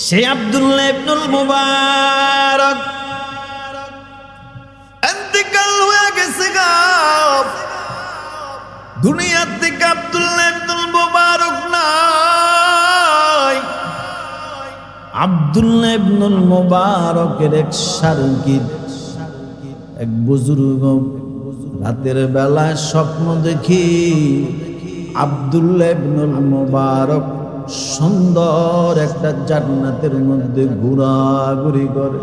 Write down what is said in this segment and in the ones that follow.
সেই আব্দুল্লাহ ইবনুল মুবারক ইন্তেকাল হয়ে গেছে গা। দুনিয়া থেকে আব্দুল্লাহ ইবনুল মুবারক নাই। আব্দুল্লাহ ইবনুল মুবারকের এক শারীরিক এক বুজুর্গ রাতের বেলায় স্বপ্ন দেখি আব্দুল্লাহ ইবনুল মুবারক সুন্দর একটা জান্নাতের মধ্যে ঘোরাঘুরি করে।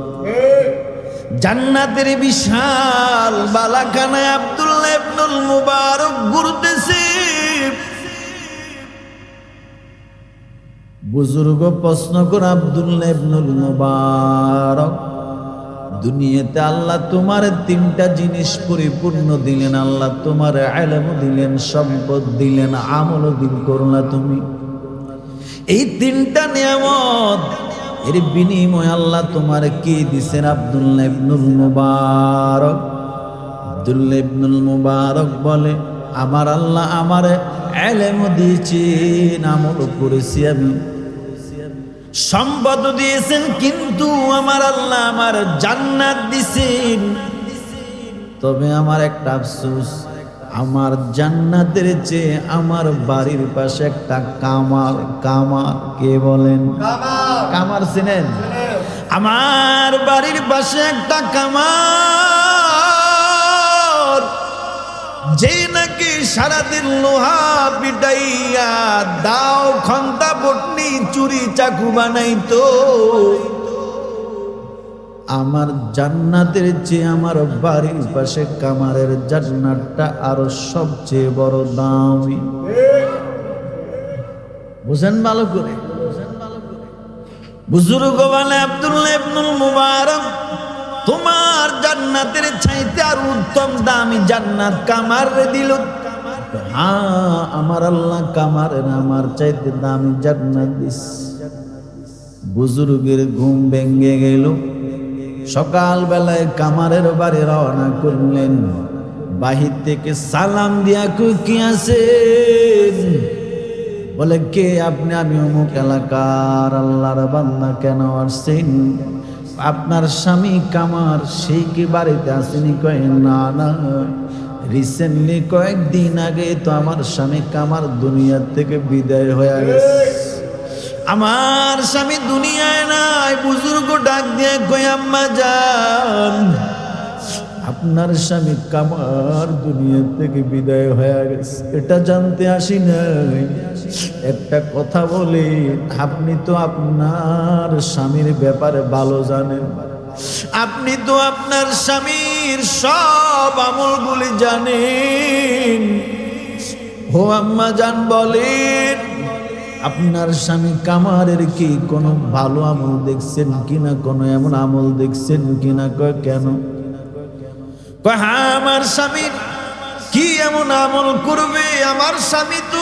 জান্নাতের বিশাল বালাখানায় আব্দুল্লাহ ইবনুল মুবারক ঘুরতেছে। বুজুর্গ প্রশ্ন করে, আব্দুল্লাহ ইবনুল মুবারক, দুনিয়াতে আল্লাহ তোমার তিনটা জিনিস পরিপূর্ণ দিলেন। আল্লাহ তোমার ইলম দিলেন, সম্পদ দিলেন, আমলও দিন করলা তুমি। এই তিনটা নিয়ামত এর বিনিময়ে আল্লাহ তোমার কি দিছেন? আব্দুল্লাহ ইবনুল মুবারক আব্দুল্লাহ ইবনুল মুবারক বলে, আমার আল্লাহ আমারে ইলম দিয়েছেন, আমল করেছি আমি, সম্পদ দিয়েছেন, কিন্তু আমার আল্লাহ আমার জান্নাত দিয়েছেন। তবে আমার একটা আফসোস, আমার জান্নাতের চেয়ে আমার বাড়ির পাশে একটা কামার। কামার কে বলেন? কামার চিনেন? আমার বাড়ির পাশে একটা কামার, যে নাকি সারাদিন লোহা পিটাইয়া দাও খন্তা বটনি চুরি চাকু বানাইতো। আমার জান্নাতের চেয়ে আমার বাড়ির পাশে কামারের জান্নাতটা আরো সবচেয়ে বড় দামি। বুঝেন ভালো করে? বুজুর্গ বলে, আব্দুল্লাহ ইবনুল মুবারক, তোমার জান্নাতের চাইতে আর উত্তম দামি জান্নাত কামার রে দিল। হ্যাঁ, আমার আল্লাহ কামারের আমার চাইতে দামি জান্নাত দিস। বুজুর্গের ঘুম ভেঙে গেল। সকাল বেলায় কামারের বাড়ি রওনা করলেন। বাহির থেকে সালাম দিয়া কই, কি আছেন? বলে, কে আপনি? আমি অমুক এলাকার আল্লাহর বান্দা। কেন আসছেন? আপনার স্বামী কামার সেই কি বাড়িতে আসেনি? কয় না না, রিসেন্টলি কয়েকদিন আগে তো আমার স্বামী কামার দুনিয়া থেকে বিদায় হয়ে গেছে। আমার স্বামী দুনিয়ায় নাই। বুজুর্গ ডাক দিয়ে কয়, আম্মা জান, আপনার স্বামী কামার দুনিয়া থেকে বিদায় হয়ে গেছে, এটা জানতে আসি নাই। একটা কথা বলি, আপনি তো আপনার স্বামীর ব্যাপারে ভালো জানেন, আপনি তো আপনার স্বামীর সব আমলগুলি জানেন। ও আম্মা জান বলেন, আপনার স্বামী কামারের কি কোনো ভালো আমল দেখছেন কিনা? কোনো এমন আমল দেখছেন কিনা? কয় কেন? কয়, হ্যাঁ, আমার স্বামীর কি এমন আমল করবে? আমার স্বামী তো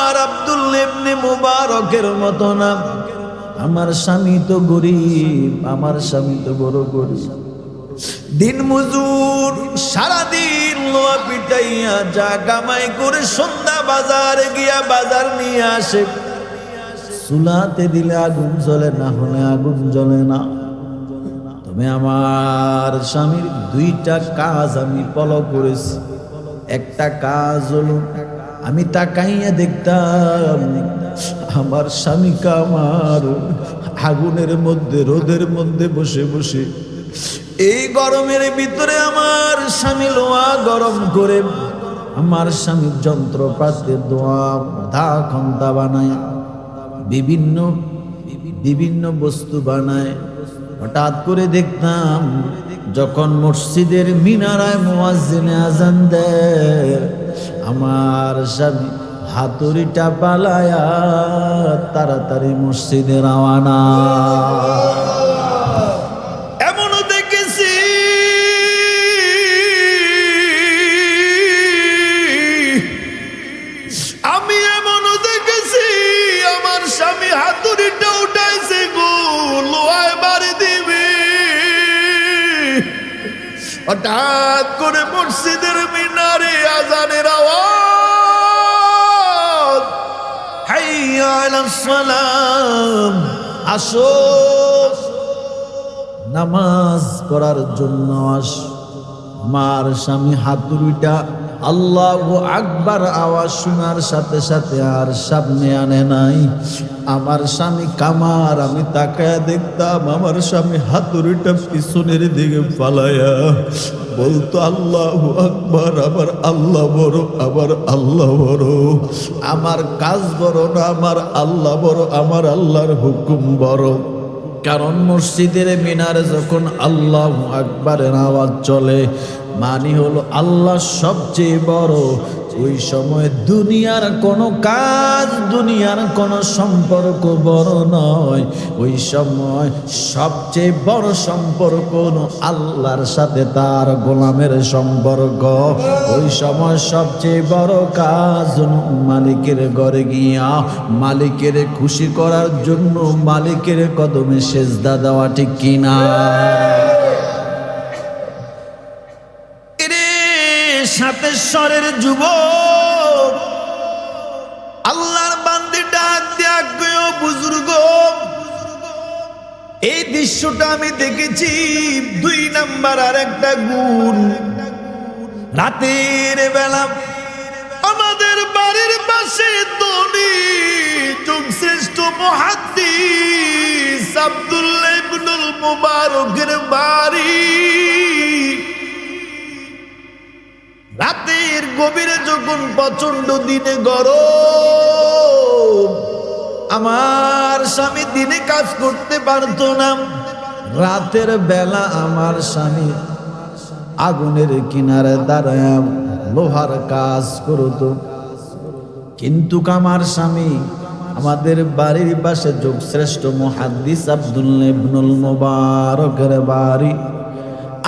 আর আব্দুল্লাহ ইবনে মুবারকের মতো না। আমার স্বামী তো গরিব, আমার স্বামী তো বড় গরিব, দিন মজুর, সারাদিন লোহা পিটাইয়া যা কামাই করে সন্ধ্যা বাজারে গিয়া বাজার নিয়ে আসে। চুলাতে দিলে আগুন জ্বলে, না হলে আগুন জ্বলে না। তবে আমার স্বামীর দুইটা কাজ আমি ফলো করেছি। একটা কাজ হলো, আমি তাকাইয়া দেখতাম আমার স্বামী কামার আগুনের মধ্যে, রোদের মধ্যে বসে বসে, এই গরমের ভিতরে আমার স্বামী লোহা গরম করে, আমার স্বামীর যন্ত্রপাতি দোয়া দা খন্তা বানায়, বিভিন্ন বিভিন্ন বস্তু বানায়। হঠাৎ করে দেখতাম যখন মসজিদের মিনারায় মুয়াজ্জিনে আজান দেয়, আমার স্বামী হাতুড়িটা পালায়া তাড়াতাড়ি মসজিদে রওনা। এমনও দেখেছি আমি, এমনও দেখেছি আমার স্বামী হাতুড়িটা উঠাইছে গো, লোহায় বাড়ি দিবে। হঠাৎ করে মসজিদের মিনারে আজানের আওয়াজ, হাইয়া আলাস সালাম, আসো নামাজ পড়ার জন্য আস। আমার স্বামী হাতুড়িটা আল্লাহু আকবার আওয়াজ শোনার সাথে সাথে আর সামনে আনে নাই। আমার স্বামী কামার, আমি তাকায় দেখতাম আমার স্বামী হাতুড়িটা পিছনের দিকে ফালায়া বলতো আল্লাহু আকবার, আবার আল্লাহ বড়, আবার আল্লাহ বড়। আমার কাজ বড় না, আমার আল্লাহ বড়, আমার আল্লাহর হুকুম বড়। কারণ মসজিদের মিনারে যখন আল্লাহু আকবারের আওয়াজ চলে মানে হলো আল্লাহ সবচেয়ে বড়। ওই সময় দুনিয়ার কোনো কাজ, দুনিয়ার কোনো সম্পর্ক বড় নয়। ওই সময় সবচেয়ে বড় সম্পর্ক আল্লাহর সাথে তার গোলামের সম্পর্ক। ওই সময় সবচেয়ে বড় কাজ মালিকের ঘরে গিয়া মালিকের খুশি করার জন্য মালিকের কদমে সেজদা দেওয়া, ঠিক কিনা? সাতেশ্বরের যুবক আল্লাহর বান্দি ডাক দিয়া কইও বুজুর্গ, এই দৃশ্যটা আমি দেখেছি। 2 নাম্বার আর একটা গুণ, রাতের বেলা আমাদের বাড়ির পাশে ধনী যুগশ্রেষ্ঠ মুহাদ্দিস আব্দুল্লাহ ইবনুল মুবারকের বাড়ি। রাতের গভীরে যখন প্রচন্ড দিনে গরম, আমার স্বামী দিনে কাজ করতে পারতো না। রাতের বেলা আমার স্বামী আগুনের কিনারে দাঁড়ায় লোহার কাজ করত। কিন্তু আমার স্বামী আমাদের বাড়ির পাশে যুগশ্রেষ্ঠ মুহাদ্দিস আব্দুল্লাহ ইবনুল মুবারকের বাড়ি।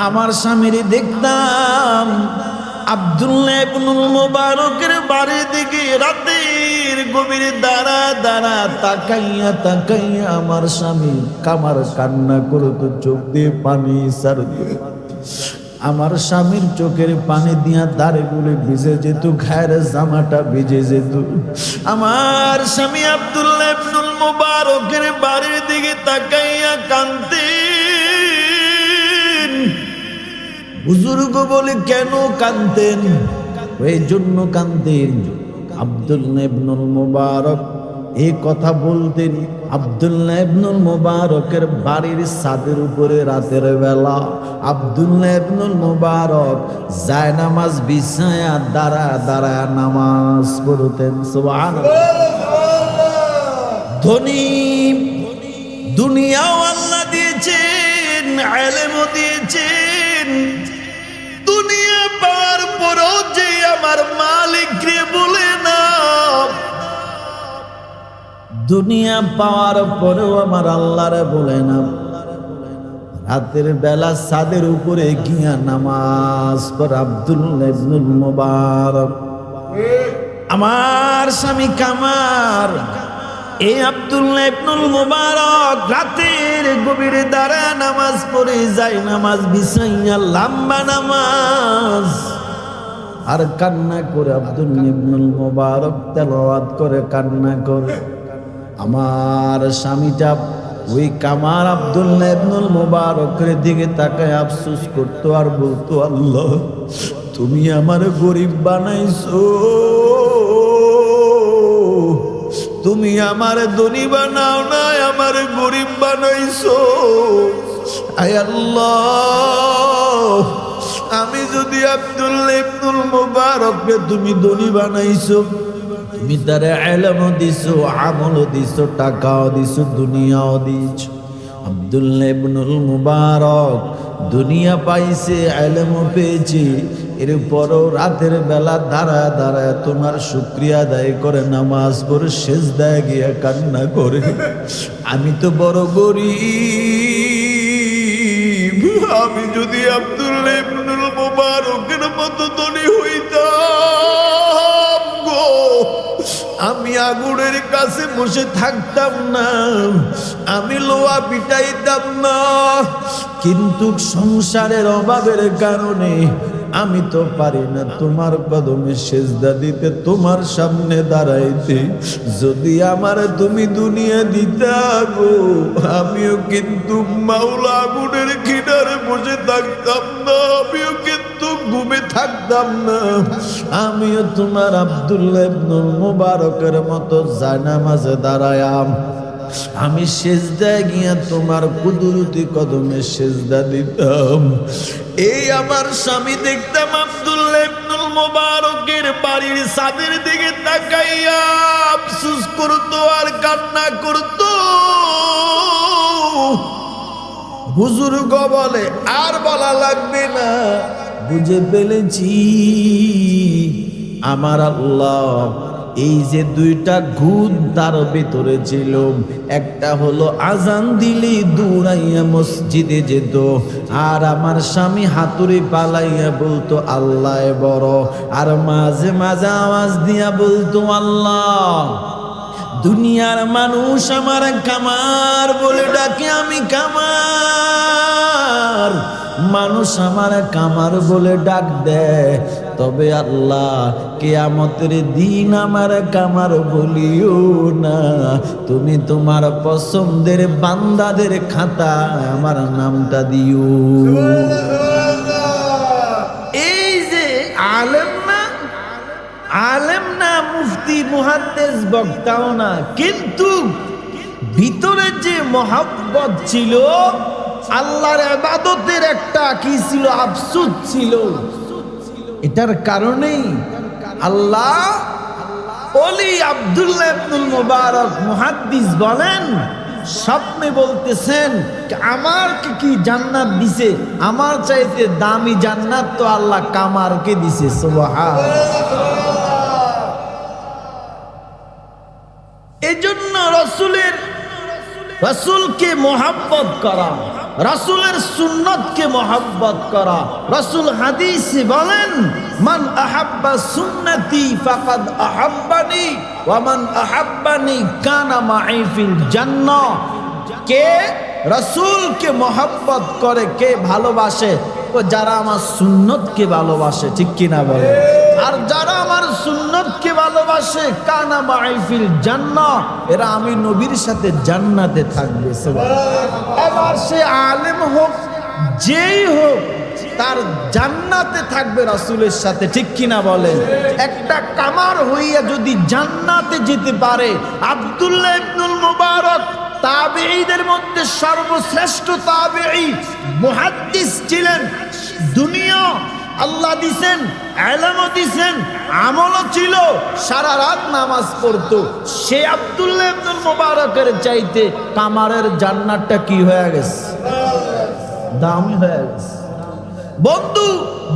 আমার স্বামীর দেখতাম আব্দুল্লাহ ইবনুল মুবারকের বাড়ির দিকে রাতের গভীরে দাঁড়া দাঁড়া তাকাইয়া তাকাইয়া আমার স্বামী কামার কান্না করতো, চোখ দিয়ে পানি ছাড়তো। আমার স্বামীর চোখের পানি দিয়া দাড়িগুলো ভিজে যেত, ঘায়ের জামাটা ভিজে যেত। আমার স্বামী আব্দুল্লাহ ইবনুল মুবারকের বাড়ির দিকে তাকাইয়া কাঁদতে। বুজুর্গ বলে কেন কাঁদতেন? এই জন্য কাঁদতেন, আব্দুল্লাহ ইবনুল মুবারক এই কথা বলতেন। আব্দুল্লাহ ইবনুল মুবারকের বাড়ির ছাদের উপরে রাতের বেলা আব্দুল্লাহ ইবনুল মুবারক যায় নামাজ বিছায়া দাঁড়া দাঁড়া নামাজ পড়তেন। সুবহানাল্লাহ। ধনী দুনিয়াও আল্লাহ দিয়েছেন, ইলমও দিয়েছেন। দুনিয়া পাওয়ার পরও যে আমার মালিক রে বলে না, দুনিয়া পাওয়ার পরেও আমার আল্লাহরে বলে না। রাতের বেলা ছাদের উপরে গিয়া নামাজ পড়ে আব্দুল্লাহ ইবনুল মুবারক। আমার স্বামী কামার, এই আব্দুল্লাহ ইবনুল মুবারক রাতের গভীরে দাঁড়া নামাজ পড়ে যায়, নামাজ বিছাইয়া লম্বা নামাজ আর কান্না করে আব্দুল্লাহ ইবনুল মুবারক তেলাওয়াত করে কান্না করে। আমার স্বামীটা ওই কামার আব্দুল্লাহ ইবনুল মুবারকের দিকে তাকায় আফসোস করতো আর বলতো, আল্লাহ তুমি আমার গরিব বানাইছো, তুমি আমার ধনী বানাও না, আমার গরিব বানাইছো। আয় আল্লাহ, আমি যদি আব্দুল্লাহ ইবনুল মুবারককে তুমি ধনী বানাইছো, তুমি তার ইলমও দিছো, আমলও দিছো, টাকাও দিছো, দুনিয়াও দিছো। আব্দুল্লাহ ইবনুল মুবারক দুনিয়া পাইছে, ইলমও পেয়েছে, এরপরও রাতের বেলা দাঁড়া দাঁড়ায় তোমার শুকরিয়া আদায় করে নামাজ পড়ে সেজদায় গিয়া কান্না করে, আমি তো বড় গরিব, আমি যদি আব্দুল্লাহ ইবনুল মুবারকের মতো ধনী হইতাম গো, আমি আগুনের কাছে বসে থাকতাম না, আমি লোহা পিটাইতাম না। কিন্তু সংসারের অভাবের কারণে আমি তো পারি না তোমার কদমে সেজদা দিতে, তোমার সামনে দাঁড়াইতে। যদি আমার তুমি দুনিয়া দিতা গো, আমিও কিন্তু মাওলা আগুনের কিনারে বসে থাকতাম না, আমিও কিন্তু ঘুমে থাকতাম না, আমিও তোমার আব্দুল্লাহ ইবনুল মুবারকের মতো জানামাজে দাঁড়ায়াম, আমি সেজদায় গিয়া তোমার কুদরতি কদমে সেজদা দিতাম। এই আমার স্বামী দেখতাম আব্দুল্লাহ ইবনুল মুবারকের বাড়ির ছাদের দিকে তাকাইয়া আফসোস করতো আর কান্না করতো। বুজুর্গ বলে, আর বলা লাগবে না, বুঝে ফেলেছি আমার আল্লাহ এই যে দুইটা গুণ তার ভিতরে ছিল, একটা হলো আজান দিলে দৌড়াইয়া মসজিদে যেত, আর আমার স্বামী হাতুড়ি পালাইয়া বলতো আল্লাহ বড়, আর মাঝে মাঝে আওয়াজ দিয়া বলতো আল্লাহ। দুনিয়ার মানুষ আমার কামার বলে ডাকে, আমি কামার, মানুষ আমার কামার বলে ডাক দেয়, তবে আল্লাহ কিয়ামতের দিন আমার কামার বলিও না, তুমি তোমার পছন্দের বান্দাদের খাতা আমার নামটা দিও। এই যে আলেম না, আলেম না, মুফতি মুহাদ্দিস বক্তাও না, কিন্তু ভিতরে যে মহব্বত ছিল, আল্লাহর ইবাদতের একটা কি ছিল, আফসোস ছিল। এটার কারণেই আল্লাহ ওলি আব্দুল্লাহ ইবনুল মুবারক মুহাদ্দিস বলেন, স্বপ্নে বলতেছেন আমারকে কি জান্নাত দিছে, আমার চাইতে দামি জান্নাত তো আল্লাহ কামারকে দিছে। সুবহানাল্লাহ। এজন্য রসুলকে মোহাব্বত করা, রসুলের সুন্নতকে মোহাব্বত করা। রসুল হাদিসে বলেন, মান আহাব্বা সুন্নতি ফাকাদ আহাব্বানি ওয়া মান আহাব্বানি কানা মাই ফিল জান্নাহ। কে রসুলকে মোহাব্বত করে, কে ভালোবাসে, যারা আমার সুন্নতকে ভালোবাসে, ঠিক কিনা বলে। আর যারা আমার সুন্নতকে ভালোবাসে, কানা মাই ফিল জান্নাহ, এরা আমি নবীর সাথে জান্নাতে থাকবে। এবার সে আলেম হোক, যেই হোক, তার জান্নাতে থাকবে রাসূলের সাথে, ঠিক কিনা বলেন। একটা কামার হইয়া যদি জান্নাতে যেতে পারে, আব্দুল্লাহ ইবনুল মুবারক তাবেঈদের মধ্যে সর্বশ্রেষ্ঠ তাবেঈ মুহাদ্দিস ছিলেন। দুনিয়া আল্লাহ দিছেন, ইলমও দিছেন, আমলও ছিল, সারা রাত নামাজ পড়তো। সে আব্দুল্লাহ ইবনুল মুবারকের চাইতে কামারের জান্নাতটা কি হয়ে গেছে, দামি হয়ে গেছে। বন্ধু,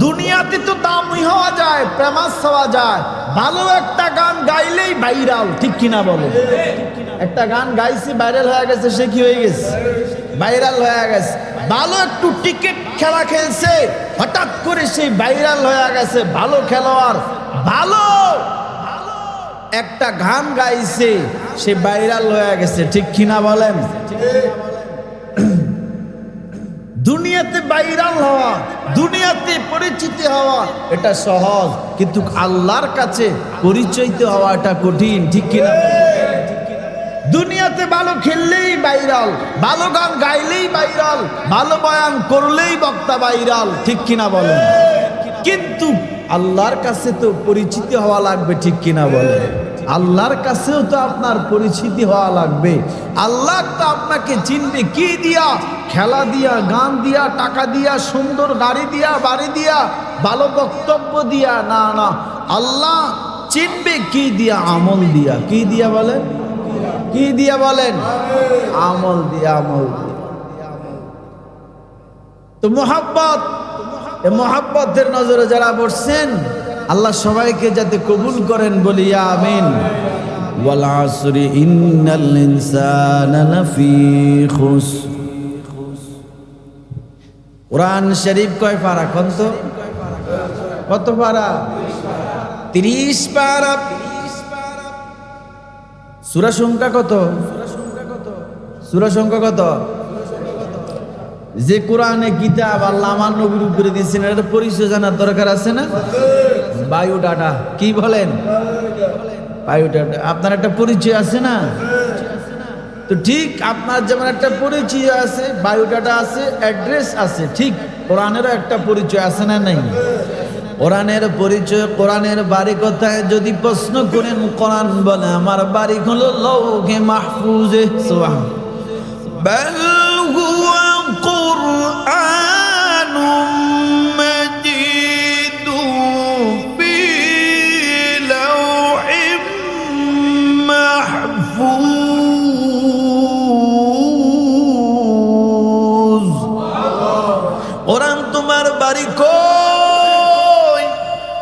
দুনিয়াতে তো দামি হওয়া যায়, ফেমাস হওয়া যায়, ভালো একটা গান গাইলেই ভাইরাল, ঠিক কিনা বলো। একটা গান গাইছে, ভাইরাল হয়ে গেছে, সে কি হয়ে গেছে, ভাইরাল হয়ে গেছে। ভালো একটু ক্রিকেট খেলা খেলছে, হঠাৎ করে সেই ভাইরাল হয়ে গেছে, ভালো খেলোয়াড়। ভালো একটা গান গাইছে, সে ভাইরাল হয়ে গেছে, ঠিক কিনা বলেন। দুনিয়াতে ভাইরাল হওয়া, দুনিয়াতে পরিচিতি হওয়া এটা সহজ, কিন্তু আল্লাহর কাছে পরিচিত হওয়া এটা কঠিন, ঠিক কিনা। দুনিয়াতে ভালো খেললেই ভাইরাল, ভালো গান গাইলেই ভাইরাল, ভালো বয়ান করলেই বক্তা ভাইরাল, ঠিক কিনা বলেন। কিন্তু আল্লাহর কাছে তো পরিচিতি হওয়া লাগবে, ঠিক কিনা বলেন। আল্লাহর কাছেও তো আপনার পরিচিতি হওয়া লাগবে। আল্লাহ তো আপনাকে চিনবে কি দিয়া, খেলা দিয়া, গান দিয়া, টাকা দিয়া, সুন্দর গাড়ি দিয়া, বাড়ি দিয়া, ভালো বক্তব্য দিয়া না, না। আল্লাহ চিনবে কি দিয়া, আমল দিয়া। কি দিয়া বলেন, কি দিয়া বলেন, আমল দিয়া, আমল দিয়া। তো মোহাব্বত, এই মোহাব্বতের নজরে যারা বসছেন, আল্লাহ সবাইকে যাতে কবুল করেন, বলি আমিন। ওয়াল আসরি ইন্নাল ইনসানা লাফি খুসর। কোরআন শরীফ কয় পারা, কত পারা? 30 পারা। সূরা সংখ্যা কত? সূরা সংখ্যা কত? যে কোরআনে কিতাব আল্লাহ আমার নবীর উপরে দিয়েছেন, এটা পরিচয় জানার দরকার আছে না? বায়োডাটা কি বলেন? বায়োডাটা আপনার একটা পরিচয় আছে না? তো ঠিক আপনার যেমন একটা পরিচয় আছে, বায়োডাটা আছে, অ্যাড্রেস আছে, ঠিক কোরআনেরও একটা পরিচয় আছে না নাই? কোরআনের পরিচয়, কোরআনের বাড়ি কোথায় যদি প্রশ্ন করেন, কোরআন বলে আমার বাড়ি হলো লৌহে মাহফুজে। বাল হুয়া কুরআনুম মাজিদুন ফি লাওহিম মাহফুজ। কোরআন তোমার বাড়ি কই?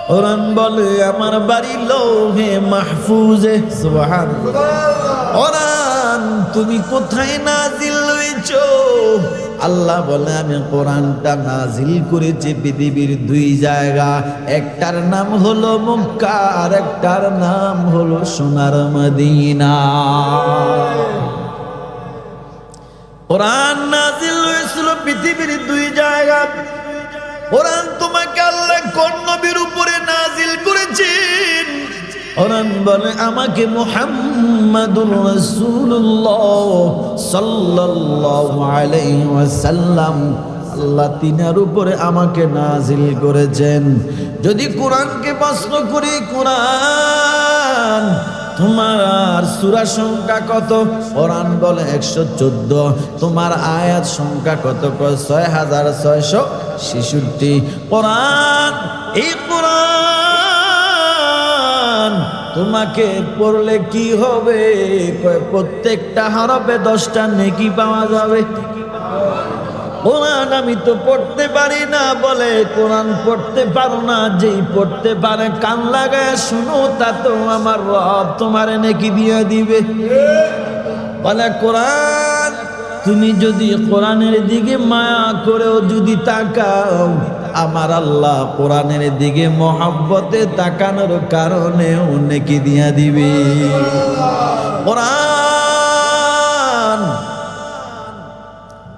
কোরআন বলে আমার বাড়ি লৌহে মাহফুজে। সুবহানাল্লাহ। কোরআন তুমি কোথায় নাজিল হয়েছো? আল্লাহ বলে আমি কোরআনটা নাজিল করেছি পৃথিবীর দুই জায়গা, একটার নাম হলো মক্কা আর একটার নাম হলো সোনার মদিনা। কোরআন নাজিল হয়েছিল পৃথিবীর দুই জায়গা। কোরআন তোমাকে আল্লাহ কোন নবীর উপরে নাজিল করেছেন? কোরআন বলে আমাকে মুহাম্মাদুর রাসূলুল্লাহ সাল্লাল্লাহু আলাইহি ওয়াসাল্লাম আল্লাহ তিনার উপরে আমাকে নাজিল করেছেন। যদি কোরআনকে প্রশ্ন করি, কোরআন তোমার সূরা সংখ্যা কত? কোরআন বলে 114। তোমার আয়াত সংখ্যা কত? 6666। কোরআন, এই কোরআন তোমাকে পড়লে কি হবে? প্রত্যেকটা হরফে 10টা নেকি পাওয়া যাবে। কোরআন আমি তো পড়তে পারি না, বলে কোরআন পড়তে পারো না, যেই পড়তে পারে কান লাগায় শুনো, তা তো আমার রব তোমার নেকি দিয়ে দিবে। বলে কোরআন তুমি যদি কোরআনের দিকে মায়া করেও যদি তাকাও, আমার আল্লাহ কোরআনের দিকে মহব্বতে তাকানোর কারণে নেকি দিয়া দিবে। কোরআন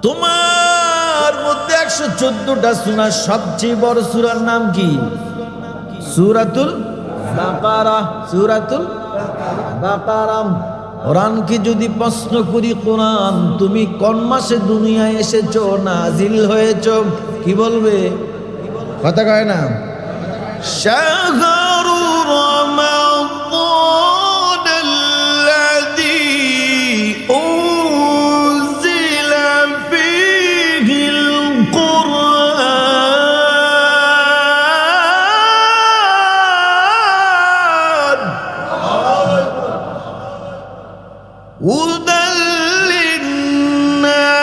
তোমার মধ্যে 114টা সূরা, সবচেয়ে বড় সূরার নাম কি? সূরাতুল বাকারা। সূরাতুল বাকারা। কোরআনকে যদি প্রশ্ন করি, কোরআন তুমি কোন মাসে দুনিয়ায় এসেছো, নাজিল হয়েছো, কি বলবে? কথা কয় না? শাহরু রমাদানাল্লাযী উনজিলা ফীহিল কুরআন হুদাল লিন্নাসি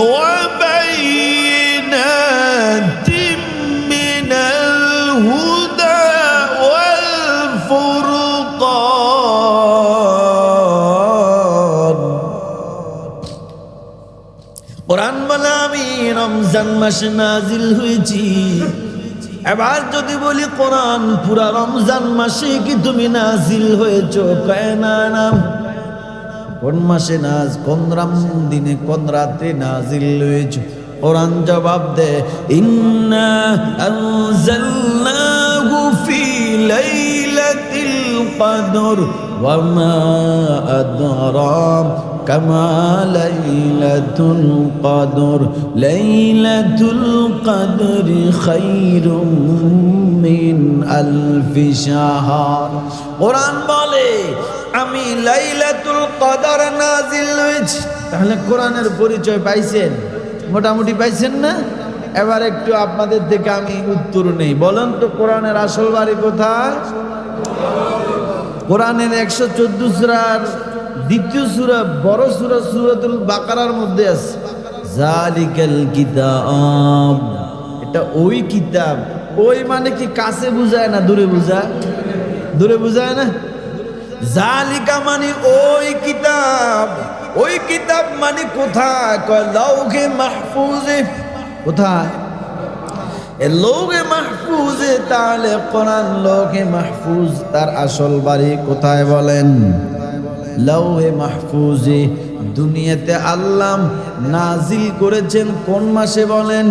ওয়া বাইনাতিন মিনাল হুদা ওয়াল ফুরকান। কোরআন বলে আমি রমজান মাসে নাজিল হয়েছি। এবার যদি বলি কোরআন পুরা রমজান মাসে কি তুমি নাজিল হয়েছো? কয় না না। কোন মাসে কোন দিনে কোন রাতে নাজিল হয়েছে? কোরআন জবাব দে ইন্না আনজালনাহু ফি লাইলাতিল কদর ওয়া মা আদরাকা মা লাইলাতুল কদর লাইলাতুল কদরি খায়রুম মিন আলফি শাহর। কোরআন বলে আমি লাইলাতুল কদর নাজিল হয়েছি। তাহলে কোরআনের পরিচয় পাইছেন? মোটামুটি পাইছেন না? এবার একটু আপনাদের থেকে আমি উত্তর নেই। বলেন তো কোরআনের আসল বাড়ি কোথায়? কোরআনের 114 সূরার দ্বিতীয় সূরা, বড় সূরা সূরাতুল বাকারার মধ্যে আছে জালিকাল কিতাব। এটা ওই কিতাব। ওই মানে কি কাছে বুঝায় না দূরে বুঝায়? দূরে বুঝায় না? জালিকা মানে ওই কিতাব। ওই কিতাব মানে কোথায়? কয় লৌহে মাহফুজে। কোথায়? লৌহে মাহফুজে। তাহলে কোরআন লৌহে মাহফুজ, তার আসল বাড়ি কোথায় বলেন? লৌহে মাহফুজে। দুনিয়াতে আল্লাহ নাজিল করেছেন কোন মাসে বলেন?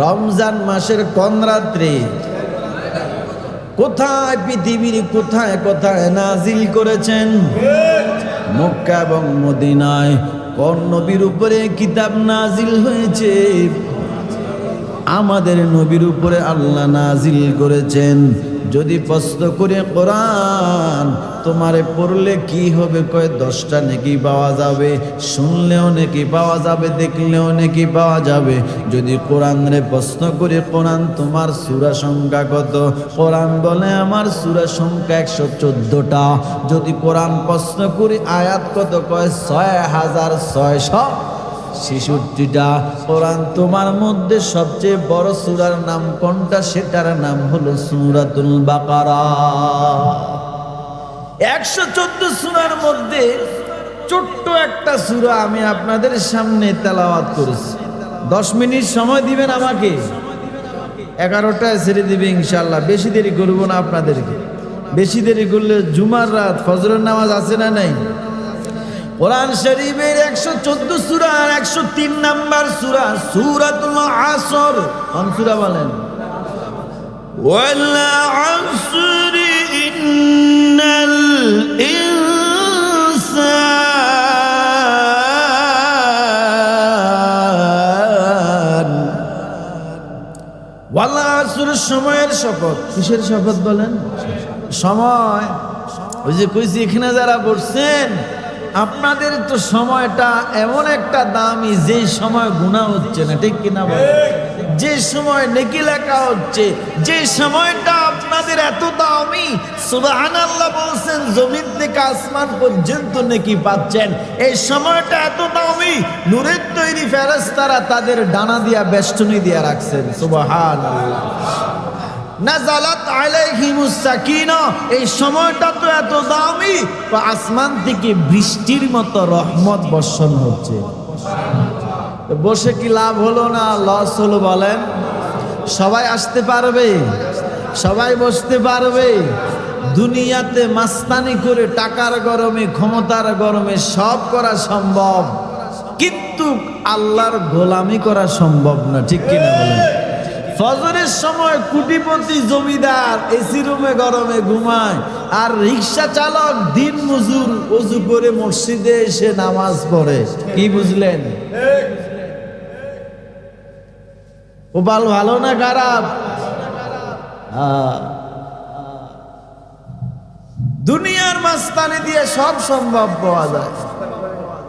রমজান মাসের কোন রাত্রে? কোথায় পৃথিবীর কোথায় কোথায় নাজিল করেছেন? মক্কা এবং মদিনায়। কোন নবীর উপরে কিতাব নাজিল হয়েছে? আমাদের নবীর উপরে আল্লাহ নাজিল করেছেন। যদি প্রশ্ন করে কোরআন তোমারে পড়লে কি হবে, কয় 10টা নেকি পাওয়া যাবে, শুনলেও নেকি পাওয়া যাবে, দেখলেও নেকি পাওয়া যাবে। যদি কোরআন রে প্রশ্ন করে কোরআন তোমার সূরা সংখ্যা কত, কোরআন বলে আমার সূরা সংখ্যা 114টা। যদি কোরআন প্রশ্ন করি আয়াত কত, কয় 6666টা। কোরআন তোমার মধ্যে সবচেয়ে বড় সূরার নাম কোনটা? সেটার নাম হলো সূরাতুল বাকারা। 114 সূরার মধ্যে ছোট্ট একটা সূরা আমি আপনাদের সামনে তেলাওয়াত করেছি। 10 মিনিট সময় দিবেন আমাকে, 11টায় ছেড়ে দিবে ইনশাআল্লাহ। বেশি দেরি করব না আপনাদেরকে, বেশি দেরি করলে জুমার রাত ফজরের নামাজ আছে না নাই? কোরআন শরীফের 114 সূরা 103 নাম্বার সূরা সূরাতুল আসর। কোন সূরা বলেন? ওয়াল আসরি ইন্নাল ইনসান। ওয়াল আসর, সময়ের শপথ। কিসের শপথ বলেন? সময়। ওই যে কইছি এখানে যারা বসছেন আপনাদের তো সময়টা এমন একটা দামি, যে সময় গুনাহ হচ্ছে না, ঠিক কিনা বলেন? যে সময় নেকি লেখা হচ্ছে, যে সময়টা আপনাদের এত দামি, সুবহানাল্লাহ বলছেন, জমিন থেকে আসমান পর্যন্ত নেকি পাচ্ছেন। এই সময়টা এত দামি, নূরের তৈরি ফেরেশতারা তাদের ডানা দিয়া বেষ্টনী দিয়া রাখছেন। সুবহানাল্লাহ। নাজালাত আলাইহিমুস সাকিনাহ, এই সময়টা তো এত দামি, আসমান থেকে বৃষ্টির মতো রহমত বর্ষণ হচ্ছে। বসে কি লাভ হলো না লস হলো বলেন? সবাই আসতে পারবে? সবাই বসতে পারবে? দুনিয়াতে মাস্তানি করে টাকার গরমে, ক্ষমতার গরমে সব করা সম্ভব, কিন্তু আল্লাহর গোলামি করা সম্ভব না, ঠিক কিনা বলেন? ফজরের সময় কোটিপতি জমিদার এসি রুমে গরমে ঘুমায়, আর রিক্সা চালক দিন মজুর ওযু করে মসজিদে এসে নামাজ পড়ে। কি বুঝলেন? কপাল ভালো না খারাপ? দুনিয়ার মাস্তানি দিয়ে সব সম্ভব পাওয়া যায়,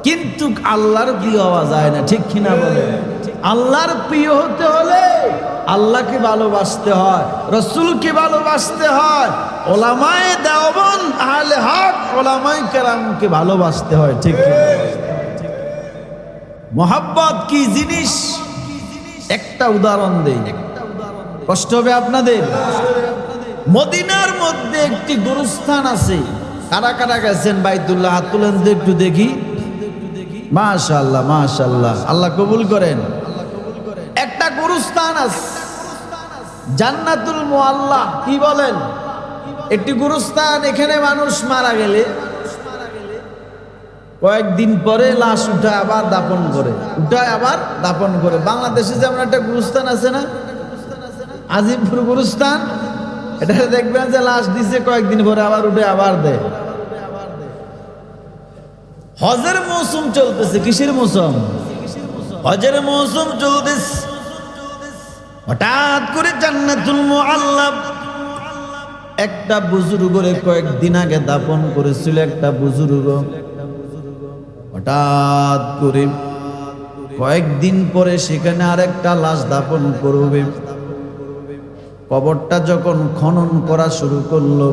কিন্তু আল্লাহর প্রিয় হওয়া যায় না, ঠিক কিনা বলে? আল্লাহর প্রিয় হতে হলে আল্লাহকে ভালোবাসতে হয়, রসুলকে ভালোবাসতে হয়, ওলামায়ে দেওবন্দ আহলে হক ওলামায়ে কেরামকে ভালোবাসতে হয়, ঠিক কিনা? মোহাব্বত কি জিনিস একটা উদাহরণ দেই, কষ্ট হবে আপনাদের। মদিনার মধ্যে একটি গুরুস্থান আছে। কারা কারা গেছেন বাইতুল্লাহ হাত তুলেন তো একটু দেখি। মাশাআল্লাহ মাশাআল্লাহ, আল্লাহ কবুল করেন। একটা গুরুস্থান আছে জান্নাতুল মুআল্লা। কি বলেন? একটি গুরুস্থান। এখানে মানুষ মারা গেলে কয়েকদিন পরে লাশ উঠায় আবার দাপন করে, উঠায় আবার দাপন করে। বাংলাদেশে যেমন একটা গুরুস্থান আছে না, আজিমপুর গুরুস্থান, এটা দেখবেন যে লাশ দিছে কয়েকদিন পরে আবার উঠে আবার দেয়। হজের মৌসুম চলতেছে। কিসের মৌসুম? হজের মৌসুম চলতেছে। হঠাৎ করে জান্নাতুল মুআল্লা একটা বুজুর্গরে কয়েকদিন আগে দাপন করেছিল। একটা বুজুর্গ হঠাৎ করে কয়েকদিন পরে সেখানে আরেকটা লাশ দাপন করবে। কবরটা যখন খনন করা শুরু করলো,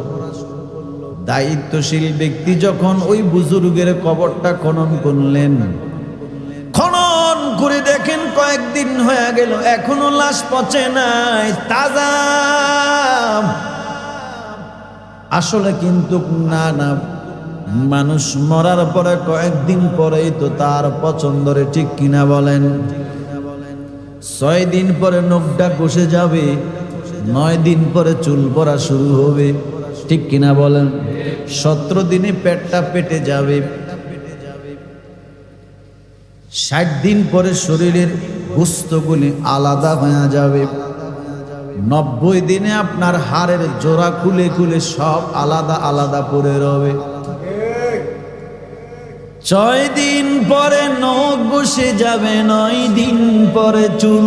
দায়িত্বশীল ব্যক্তি যখন ওই বুজুর্গের কবরটা খনন করলেন, খনন করে দেখেন কয়েকদিন হয়ে গেল, এখনো লাশ পচে নাই, তাজা। আসলে কিন্তু না না, মানুষ মরার পরে কয়েকদিন পরেই তো তার পছন্দরে, ঠিক কিনা বলেন? 6 দিন পরে নখটা বসে যাবে, 9 দিন পরে চুল পড়া শুরু হবে, ঠিক কিনা বলেন? 17 দিনে পেটটা পেটে যাবে, 60 দিন পরে শরীরের গোস্তগুলি আলাদা হয়ে যাবে। 90 দিনে আপনার হাড়ের জোড়া খুলে খুলে সব আলাদা আলাদা পড়ে রবে। 6 দিন পরে নখ বসে যাবে, 9 দিন পরে চুল,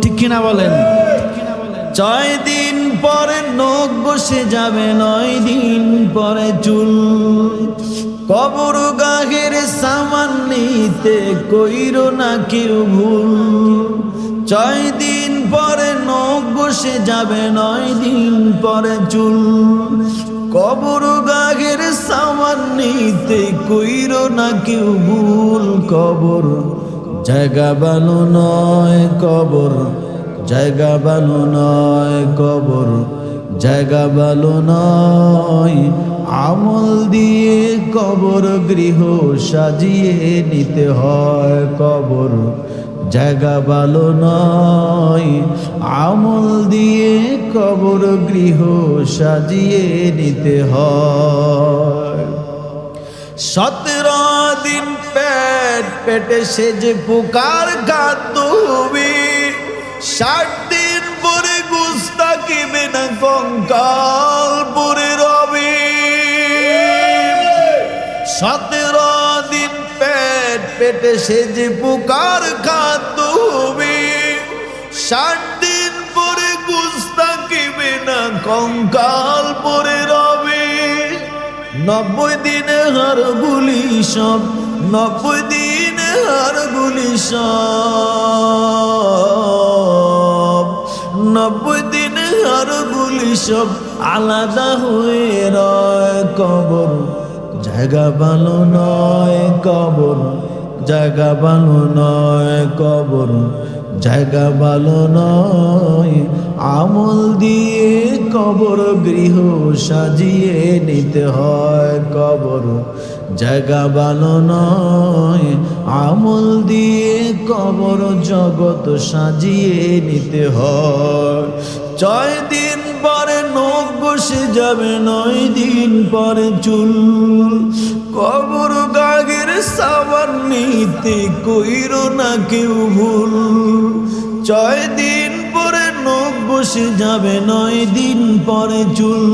ঠিক কিনা বলেন? 6 দিন পরে নখ বসে যাবে, 9 দিন পরে চুল। কবর গাহের সামান নিতে কইরো না কেউ ভুল। 6 দিন পরে নখ বসে যাবে, 9 দিন পরে চুল। কবর গাহের সামান নিতে কইরো না কেউ ভুল। কবর জায়গা ভালো নয়, কবর জায়গা ভালো নয়, কবর জায়গা ভালো নয়। আমল দিয়ে কবর গৃহ সাজিয়ে নিতে হয়, কবর জায়গা ভালো নয়। আমল দিয়ে কবর গৃহ সাজিয়ে নিতে হয়। 17 দিন পেটে সে যে পোকার খাদ্য হবে, 60 দিন পরে গোস্তা কেবে না, কঙ্কাল পরে রবে। 17 দিন পেটে সে যে পোকার খাদ্য হবে, 60 দিন পরে গোস্তা কেবে না, কঙ্কাল পরে রবে। 90 দিনে হাড়গুলি সব, 90 দিনে হাড়গুলি সব, 90 দিনে হাড়গুলি সব আলাদা হয়ে রয়। কবর জায়গা ভালো নয়, কবর জায়গা ভালো নয়, কবর জায়গা ভালো নয়। আমল দিয়ে কবর গৃহ সাজিয়ে নিতে হয়, কবর জায়গা ভালো নয়। আমল দিয়ে কবর জগৎ সাজিয়ে নিতে হয়। 6 দিন পরে নখ বসে যাবে, 9 দিন পরে চুল। কবর গাগের সাবান নিতে কইরো না কেউ ভুল। 6 দিন পরে নখ বসে যাবে, 9 দিন পরে চুল।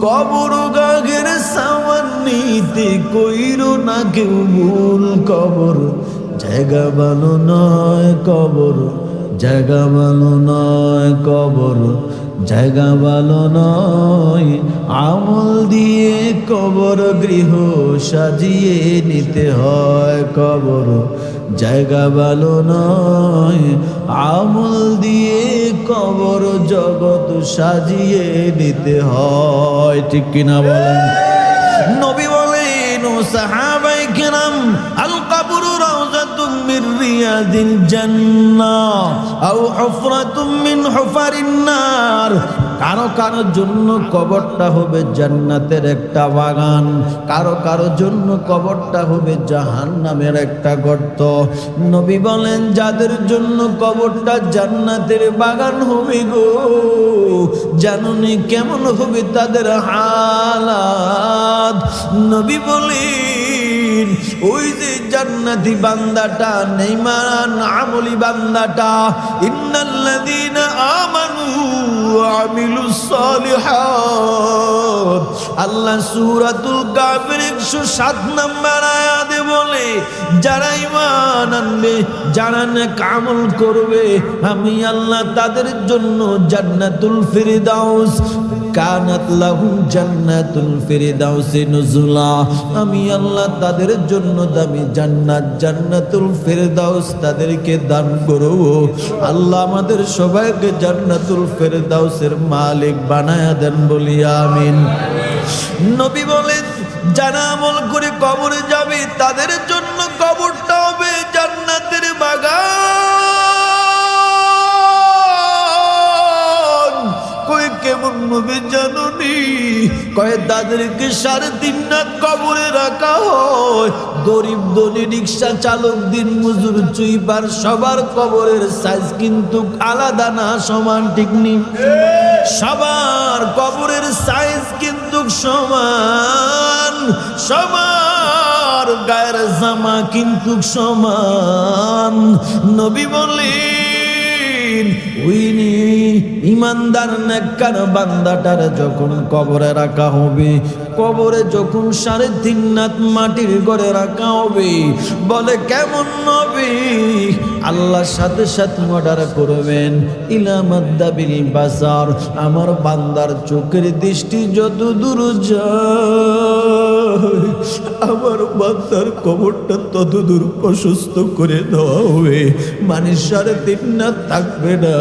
কবর গাগের সাবান নিতে কইরো না কেউ ভুল। কবর জায়গা ভালো নয়, কবর জায়গা ভালো নয়, কবর জায়গা ভালো নয়। আমল দিয়ে কবর গৃহ সাজিয়ে নিতে হয়, কবর জায়গা ভালো নয়। আমল দিয়ে কবর জগৎ সাজিয়ে নিতে হয়, ঠিক কিনা বলেন? নবী বলেন ও সাহাবায়ে কেরাম, আল কবরু রাউযাতুম মির রিয়াদিল জান্নাহ আও হুফরাতুম মিন হুফারিন নার। কারো কারো জন্য কবরটা হবে জান্নাতের একটা বাগান, কারো কারো জন্য কবরটা হবে জাহান্নামের একটা গর্ত। নবী বলেন, যাদের জন্য কবরটা জান্নাতের বাগান হবে গো, জানুনি কেমন হবে তাদের হালাত। নবী বলেন, ওই যে জান্নাতি বান্দাটা, নেইমান আমলি বান্দাটা, ইন্নাল্লাযীনা আমানু ওয়া আমিলুস সালিহাত, আল্লাহ সূরাতুল কাফির 107 নম্বর আয়াতে বলে, যারা ঈমান আনবে, যারা নেক আমল করবে, আমি আল্লাহ তাদের জন্য জান্নাতুল ফিরদাউস, কানাত লাহুম জান্নাতুল ফিরদাউসি নুজুলা, আমি আল্লাহ তাদের জন্য দামি জান্নাত, জান্নাতুল ফিরদাউস তাদেরকে দান করব। আল্লাহ আমাদের সবাইকে জান্নাতুল ফিরদাউসের মালিক বানায়া দেন, বলি আমিন। নবী বলেন, যারা আমল করে কবরে যাবে, তাদের জন্য কবরটা হবে জান্নাতের বাগান। কই কেমন নবী জানুনি? কয় তাদেরকে 3.5 রাত কবরে রাখা হয়। গরিব ধনী রিক্সা চালক দিন মজুর চুইবার সবার কবরের সাইজ কিন্তু আলাদা না, সমান, ঠিক নেই? সবার কবরের সাইজ কিন্তু সমান সমান। আর গায়ের জামা কিন্তু সমান। নবী বলেন ওই ইমানদার নেককার বান্দাটার যখন কবরে রাখা হবে, কবরে যখন 3.5 হাত মাটির ঘরে রাখা হবে, বলে কেমন নবী? আল্লাহর সাথে সাথে অর্ডার করবেন ইলা মাদ্দাবিল বাসার, আমার বান্দার চোখের দৃষ্টি যত দূর যায় আমার বান্দার কবরটা তত দূর প্রশস্ত করে দেওয়া হবে। মানে 3.5 হাত থাকবে না,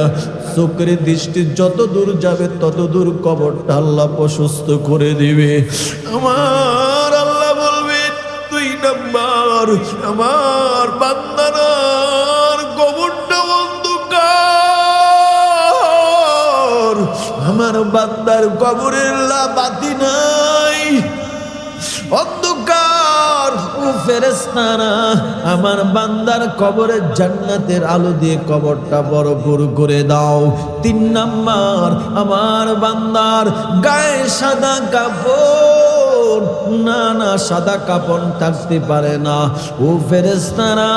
চোখের দৃষ্টি যত দূর যাবে তত দূর কবরটা আল্লাহ প্রশস্ত করে দিবে। আমার আল্লাহ বলবেন 2 নাম্বার, আমার বান্দার কবরটা অন্ধকার, আমার বান্দার কবরের বাতি নাই, অন্ধকার। ও ফেরেশতারা আমার বান্দার কবরে জান্নাতের আলো দিয়ে কবরটা ভরপুর করে দাও। 3 নাম্বার, আমার বান্দার গায়ে সাদা কাপড়, না না সাদা কাপড় থাকতে পারে না। ও ফেরেশতারা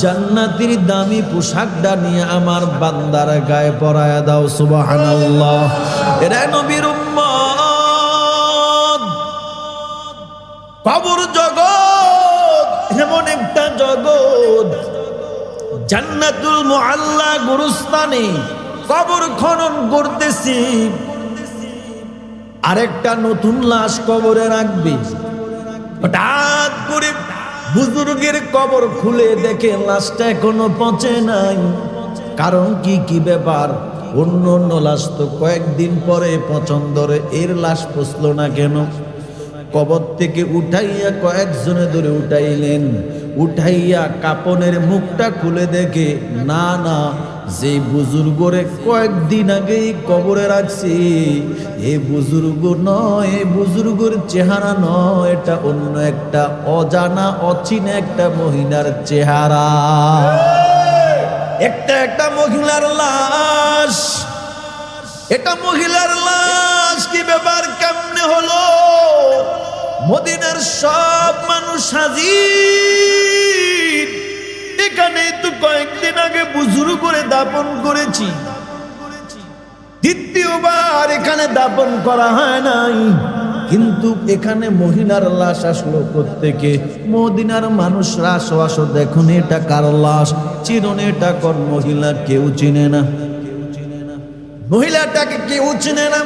জান্নাতের দামি পোশাকটা নিয়ে আমার বান্দার গায়ে পরায়া দাও। সুবহানাল্লাহ। এরা নবীর উম্মত। কবর জগৎ এমন একটা জগৎ, জান্নাতুল মুআল্লা গুরুস্থানে কবর খনন করতেছি, আরেকটা নতুন লাশ কবরে রাখবে। হঠাৎ করে বুজুর্গের কবর খুলে দেখে লাশটা এখনো পচে নাই। কারণ কি ব্যাপার? অন্য অন্য লাশ তো কয়েকদিন পরে পচন ধরে, এর লাশ পচলো না কেন? কবর থেকে উঠাইয়া কয়েকজনে ধরে উঠাইলেন, উঠাইয়া কাপনের মুখটা খুলে দেখে না না, যে বুজুর্গরে কয়েকদিন আগেই কবরে রাখছি এ বুজুর্গ নয়, এ বুজুর্গের চেহারা নয়, এটা অন্য একটা অজানা অচিনা একটা মহিলার চেহারা, একটা মহিলার লাশ। এটা মহিলার লাশ। কি ব্যাপার? কেমনে হলো? মদিনার সব মানুষ হাজির, এখানে তো কয়েকদিন আগে বুজুর্গ করে দাপন করেছি, দ্বিতীয়বার এখানে দাপন করা হয় নাই, কিন্তু এখানে মহিলার লাশ আসলো কোত্থেকে? মদিনার মানুষরা আসো দেখুন এটা কার লাশ, চিরনে এটা কোন মহিলা? কেউ চিনে না, মহিলাটাকে কেউ চিনে না।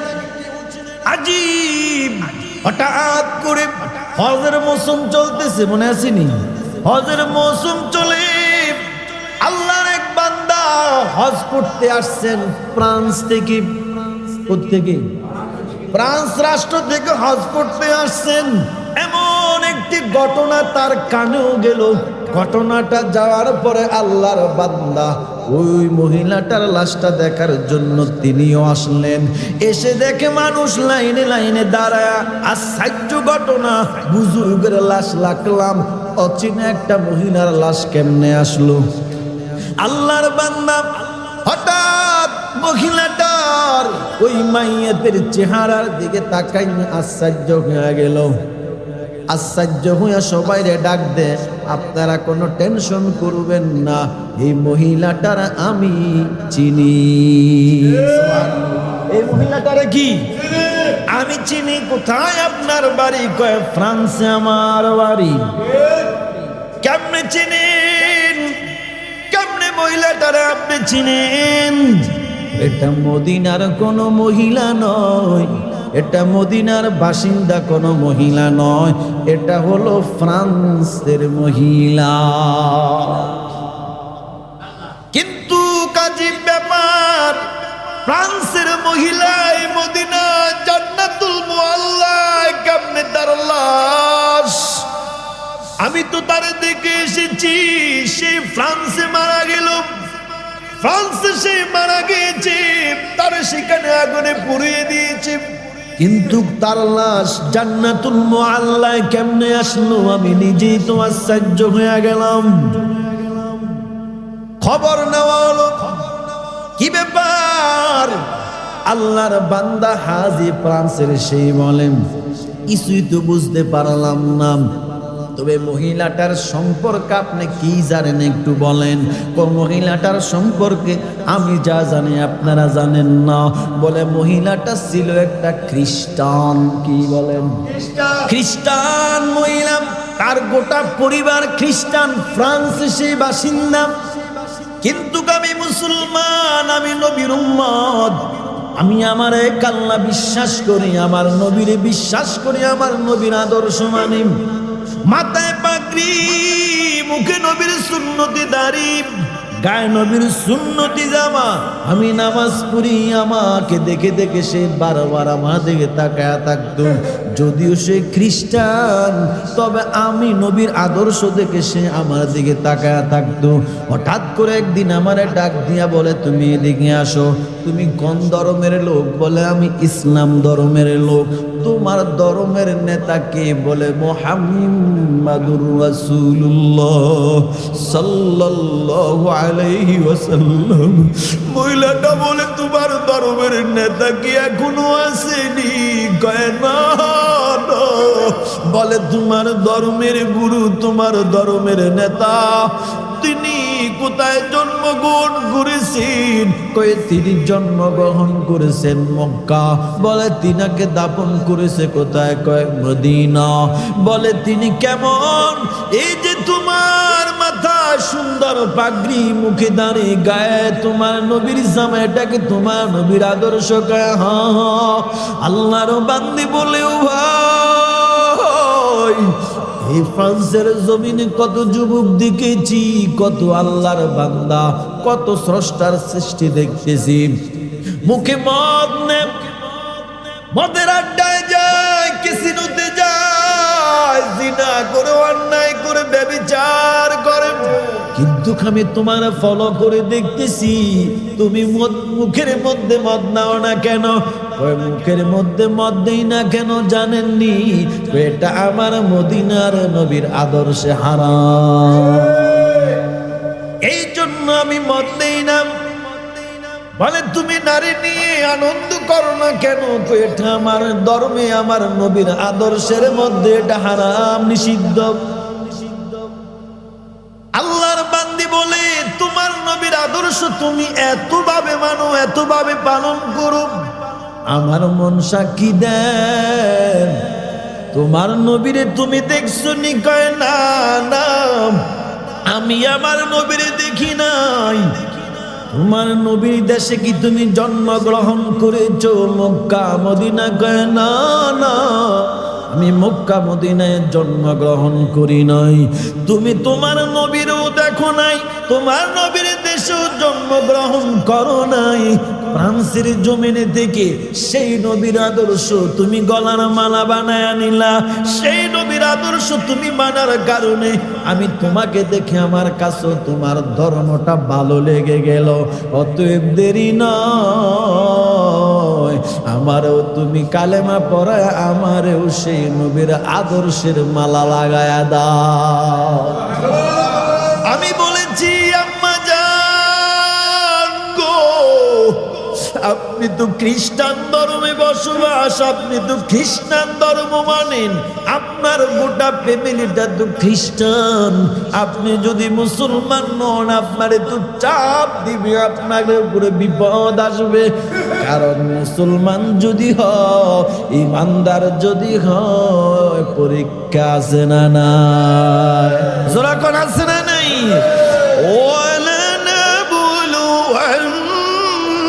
আজীব। হঠাৎ করে হজের মৌসুম চলতেছে, মনে আসেনি? হজের মৌসুম চলে, আল্লাহর এক বান্দা হজ করতে আসছেন ফ্রান্স থেকে। কোত্থেকে? ফ্রান্স রাষ্ট্র থেকে হজ করতে আসছেন। এমন একটি ঘটনা তার কানেও গেল। ঘটনাটা যাওয়ার পরে আল্লাহর বান্দা ওই মহিলাটার লাশটা দেখার জন্য তিনিও আসলেন। এসে দেখে মানুষ লাইনে লাইনে দাঁড়ায়। আশ্চর্য ঘটনা, বুজুর্গের লাশ রাখলাম, অচেনা একটা মহিলার লাশ কেমনে আসলো? আল্লাহর বান্দা হঠাৎ মহিলাটার ওই মাইয়াতের চেহারার দিকে তাকাই আশ্চর্য হয়ে গেল। আশ্চর্য হইয়া সবাই ডাক দে, আপনারা কোনো টেনশন করবেন না, এই মহিলাটার আমি চিনি। এই মহিলাটারে কি আমি চিনি? কোথায় আপনার বাড়ি? কয় ফ্রান্সে আমার বাড়ি। কেমনে চিনেন? কেমনে মহিলাটারে আপনি চিনেন? এটা মদিনার কোনো মহিলা নয়, এটা মদিনার বাসিন্দা কোনো মহিলা নয়, এটা হলো ফ্রান্সের মহিলা। কিন্তু কাজী ব্যাপার, ফ্রান্সের মহিলা এই মদিনা জান্নাতুল মুআল্লা কেমনে তার লাশ? আমি তো তার দেখে এসেছি, সে ফ্রান্সে মারা গেল, ফ্রান্সে সে মারা গিয়েছে, তার সেখানে আগুনে পুড়িয়ে দিয়েছে, কিন্তু তার লাশ জান্নাতুল মুআল্লায় কেমনে আসলো আমি নিজেই তো আশ্চর্য হয়ে গেলাম। খবর নেওয়া হলো, কি ব্যাপার? আল্লাহর বান্দা হাজি ফ্রান্সের সেই বলেন কিছুই তো বুঝতে পারলাম না, তবে মহিলাটার সম্পর্কে আপনি কি জানেন একটু বলেন। মহিলাটার সম্পর্কে আমি যা জানি আপনারা জানেন না। বলে মহিলাটা ছিল একটা খ্রিস্টান। কি বলেন? খ্রিস্টান মহিলা, তার গোটা পরিবার খ্রিস্টান, ফ্রান্সের বাসিন্দা। কিন্তু আমি মুসলমান, আমি নবীর উম্মত, আমি আমার এক আল্লাহ বিশ্বাস করি, আমার নবীরে বিশ্বাস করি, আমার নবীর আদর্শ মানি। মাথায় পাগড়ি, মুখে নবীর সুন্নতি দাড়ি, গায়ে নবীর সুন্নতি জামা। আমি নামাজ পড়ি, আমাকে দেখে দেখে সে বারবার আমার দিকে তাকায়া থাকতো। যদিও সে খ্রিস্টান, তবে আমি নবীর আদর্শ দেখে সে আমার দিকে তাকায়া থাকতো। হঠাৎ করে একদিন আমারে ডাক দিয়া বলে, তুমি এদিকে আসো। তুমি কোন ধর্মের লোক? বলে আমি ইসলাম ধর্মের লোক। তোমার ধর্মের নেতা কে? বলে মুহাম্মাদুর রাসূলুল্লাহ সাল্লাল্লাহু আলাইহি ওয়াসাল্লাম। মহিলাটা বলে, তোমার ধর্মের নেতা কি এখনো আসেনি? কয় না। বলে তোমার ধর্মের গুরু, তোমার ধর্মের নেতা, তিনি কোথায় জন্মগ্রহণ করেছেন? কয়ে তিনি জন্মগ্রহণ করেছেন মক্কা। বলে তিনাকে দাফন করেছে কোথায়? কয় মদিনা। বলে তিনি কেমন? এই যে তোমার মাথা সুন্দর পাগড়ি, মুখে দাঁড়িয়ে, গায়ে তোমার নবীর জামা, এটাকে তোমার নবীর আদর্শ? কয় হ্যাঁ। আল্লাহর বান্দি বলে, ও ভাই, এই ফ্রান্সের জমিনে কত যুবক দেখেছি, কত আল্লাহর বান্দা, কত স্রষ্টার সৃষ্টি দেখতেছি। মুখে মদ নে, মদের আড্ডায় যায়, ক্যাসিনোতে যায়, জিনা করে, অন্যায় করে, ব্যভিচার করে। কিন্তু আমি তোমার ফলো করে দেখতেছি, তুমি মুখের মধ্যে মদ নাও না কেন? মুখের মধ্যে মদ দেই না কেন জানেননি? এটা আমার মদিনার নবীর আদর্শে হারাম, এই জন্য আমি মদ দেই না। বলে তুমি নারী নিয়ে আনন্দ করো না কেন? এটা আমার ধর্মে, আমার নবীর আদর্শের মধ্যে এটা হারাম, নিষিদ্ধ। আল্লাহর বান্দি বলে, তোমার নবীর আদর্শ তুমি এতভাবে মানো, এতভাবে পালন করো, আমার মন সাক্ষী দেন। তোমার নবীরে তুমি দেখছো নি? কয় না, না, আমি আমার নবীরে দেখি নাই। তোমার নবীর দেশে কি তুমি জন্মগ্রহণ করেছো? Mecca Medina? কয় না, না, আমি মক্কা মদিনায় জন্মগ্রহণ করি নাই। তুমি তোমার নবীরও দেখো নাই, তোমার নবীর দেশেও জন্মগ্রহণ করো নাই। ফ্রান্সের জমিনে থেকে সেই নবীর আদর্শ তুমি গলার মালা বানায় নিলা। সেই নবীর আদর্শ তুমি মানার কারণে আমি তোমাকে দেখে আমার কাছে তোমার ধর্মটা ভালো লেগে গেল। অতএব দেরি নয়, আমারও তুমি কালেমা পড়ায় আমারও সেই নবীর আদর্শের মালা লাগায়া দাও। আমি বলেছি, আম্মা জান গো, আপনি তো খ্রিস্টান ধর্মে বসবাস, আপনি তো খ্রিস্টান ধর্ম মানেন, আপনার গোটা ফ্যামিলিটা তো খ্রিস্টান। আপনি যদি মুসলমান নন, আপনারে তো চাপ দিবে, আপনার উপরে বিপদ আসবে। কারণ মুসলমান যদি হয়, ইমানদার যদি হয়, পরীক্ষা আছে না নাই? জোরা কোন আছে না নাই? ওয়ালা নাবুলু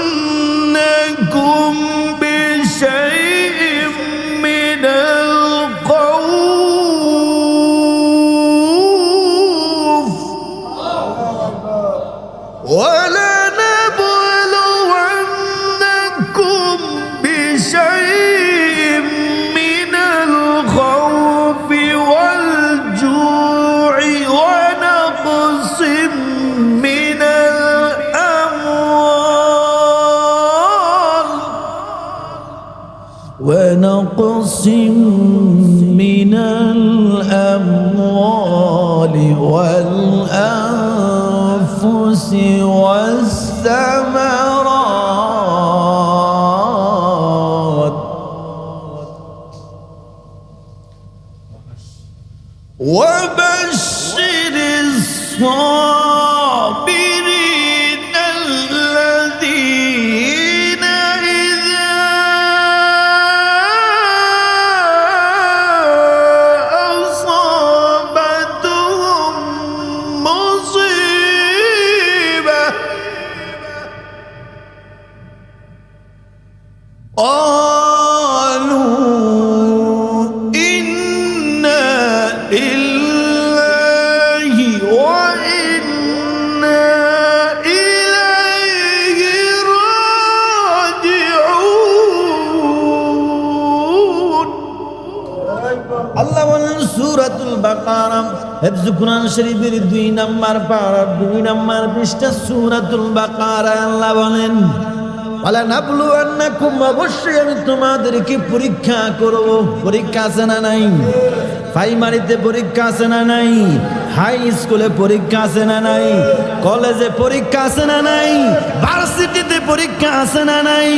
আন্নাকুম বিশাইইম মিনাল খাউফ ওয়ালা ونقص من الأموال والأنفس والثمرات বাকারা হিফজ কুরআন শরীফের 2 নাম্বার পারা 2 নাম্বার পৃষ্ঠা সূরাতুল বাকারা আল্লাহ বলেন ওয়ালা নাবলুয়ান্নাকুম, অবশ্যই আমি তোমাদেরকে পরীক্ষা করব। পরীক্ষা আছে না নাই? প্রাইমারিতে পরীক্ষা আছে না নাই? হাই স্কুলে পরীক্ষা আছে না নাই? কলেজে পরীক্ষা আছে না নাই? ভার্সিটিতে পরীক্ষা আছে না নাই?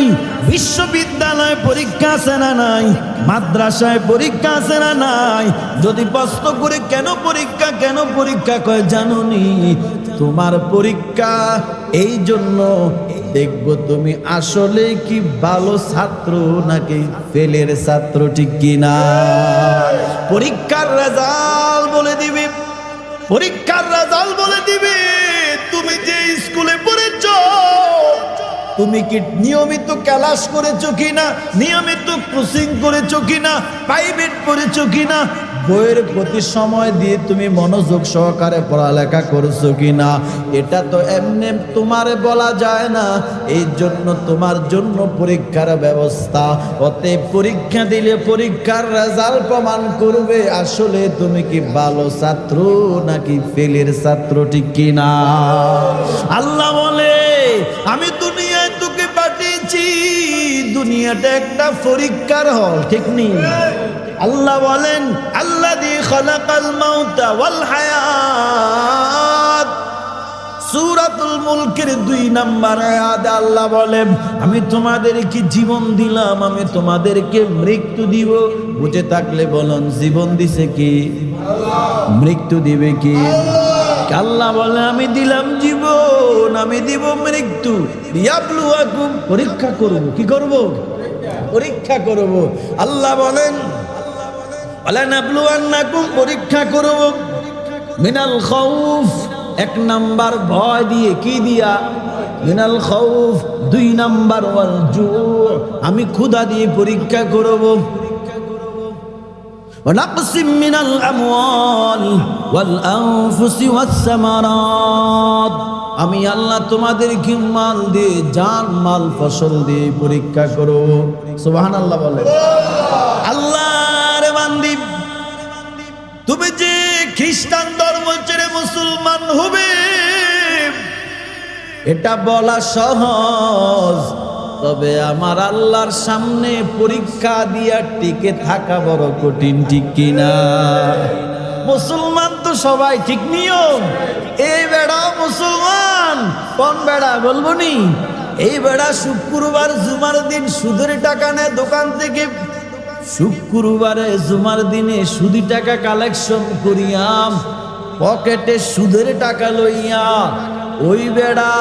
বিশ্ববিদ্যালয়ে পরীক্ষা আছে না নাই? মাদ্রাসায় পরীক্ষা আছে না নাই? যদি প্রশ্ন করে কেন পরীক্ষা কয় জানোনি? তোমার পরীক্ষা এই জন্য দেখবো তুমি আসলে কি ভালো ছাত্র নাকি ফেলের ছাত্র, ঠিক কিনা? পরীক্ষার রেজাল্ট বলে দিবে, পরীক্ষার রেজাল্ট বলে দিবে তুমি যে স্কুলে পড়েছো তুমি কি নিয়মিত ক্লাস করেছো কিনা, নিয়মিত কোচিং করেছো কিনা, প্রাইভেট পড়েছো কিনা, বইয়ের প্রতি সময় দিয়ে তুমি মনোযোগ সহকারে পড়ালেখা করছো কিনা, এটা তো এমনি তোমারে বলা যায় না। এই জন্য তোমার জন্য পরীক্ষার ব্যবস্থা। অতএব পরীক্ষা দিলে পরীক্ষার রেজাল্ট প্রমাণ করবে আসলে তুমি কি ভালো ছাত্র নাকি ফেলের ছাত্র, ঠিক কিনা? আল্লাহ বলে আমি দুনিয়ায় তোকে পাঠিয়েছি, দুনিয়াটা একটা পরীক্ষার হল, ঠিক নেই? আল্লাহ বলেন আল্লাযী খালাকাল মাউতা ওয়াল হায়াত, সূরাতুল মুলকের 2 নাম্বার আয়াতে আল্লাহ বলেন আমি তোমাদেরকে জীবন দিলাম, আমি তোমাদেরকে মৃত্যু দিব। বুঝে থাকলে বলুন জীবন দিছে কি? মৃত্যু দিবে কি? আল্লাহ বলে আমি দিলাম জীবন, আমি দিব মৃত্যু। লিয়াবলুয়াকুম, পরীক্ষা করব। কি করব? পরীক্ষা করব। আল্লাহ বলেন ওয়ালা নাবলুয়ান্নাকুম, পরীক্ষা করব মিনাল খাউফ, 1 নাম্বার ভয় দিয়ে, কি দিয়া? মিনাল খাউফ। 2 নাম্বার ওয়াল জু, আমি ক্ষুধা দিয়ে পরীক্ষা করব। ওয়ানাকসিম মিনাল আমওয়াল ওয়াল আনফুসি ওয়াস সামারাত, আমি আল্লাহ তোমাদেরকে মাল দিয়ে, জান মাল ফসল দিয়ে পরীক্ষা করব। সুবহানাল্লাহ বলে। আল্লাহর বান্দি তুমি যে খ্রিস্টান ধর্ম ছেড়ে মুসলমান হবে এটা বলা সহজ, তবে আমার আল্লাহর সামনে পরীক্ষা দিয়া টিকে থাকা বড় কঠিন, ঠিক কিনা? মুসলমান তো সবাই, ঠিক নিয়ম। এই বেড়া মুসলমান, কোন বেড়া বলবো নি? এই বেড়া শুক্রবার জুমার দিন সুদের টাকা নেয় দোকান থেকে, শুক্রবারে জুমার দিনে সুদি টাকা কালেকশন করিয়াম, পকেটে সুদের টাকা লইয়া ওই বেড়া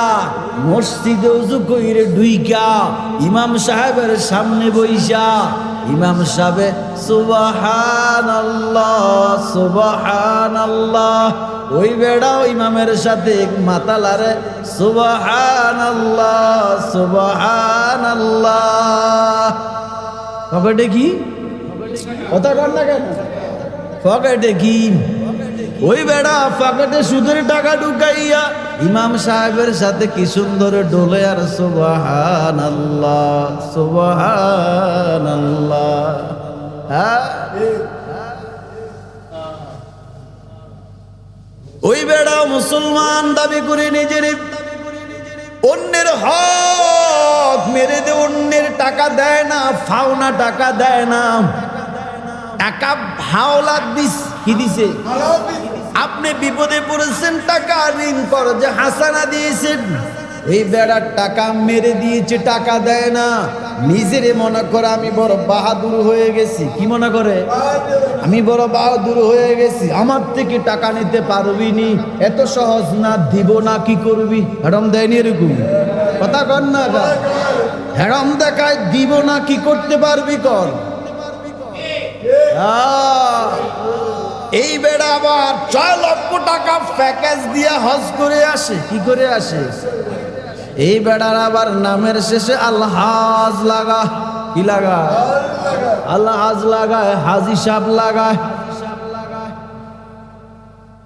মসজিদে ওযু কইরে ঢুইকা ইমাম সাহেবের সামনে বইসা, ইমাম সাহেব সুবহানাল্লাহ সুবহানাল্লাহ, ওই বেড়া ইমামের সাথে মাতালারে সুবহানাল্লাহ সুবহানাল্লাহ। পকেটে কি? কথা কর না কেন? পকেটে কি? ওই বেড়া পকেটে সুদের টাকা ঢুকাইয়া ইমাম সাহেবের সাথে কি সুন্দর ডোলে আর সুবহানাল্লাহ সুবহানাল্লাহ। ওই বেড়া মুসলমান দাবি করে নিজের অন্যের হক মেরে দে, অন্যের টাকা দেয় না, ফাওনা টাকা দেয় না, টাকা হাওলাত দিস, কি দিছে? আপনি বিপদে পড়েছেন, টাকা ঋণ কর্জে হাসানা দিয়েছেন, এই বেড়ার টাকা মেরে দিয়েছে, টাকা দেয় না। নিজেরে মনে করে আমি বড় বাহাদুর হয়ে গেছি। কি মনে করে? আমি বড় বাহাদুর হয়ে গেছি, আমার থেকে টাকা নিতে পারবি নি, এত সহজ না, দিব না, কি করবি? হেরম দেয়নি এরকম কথা কর না, হেরম দেখায় দিব না, কি করতে পারবি কর। এই বেড়া আবার 6 লক্ষ টাকা প্যাকেজ দিয়ে হজ করে আসে। কি করে আসে? এই বেড়ার আবার নামের শেষে আলহাজ লাগা। কি লাগা? আলহাজ লাগায়, হাজি সাহেব লাগায়।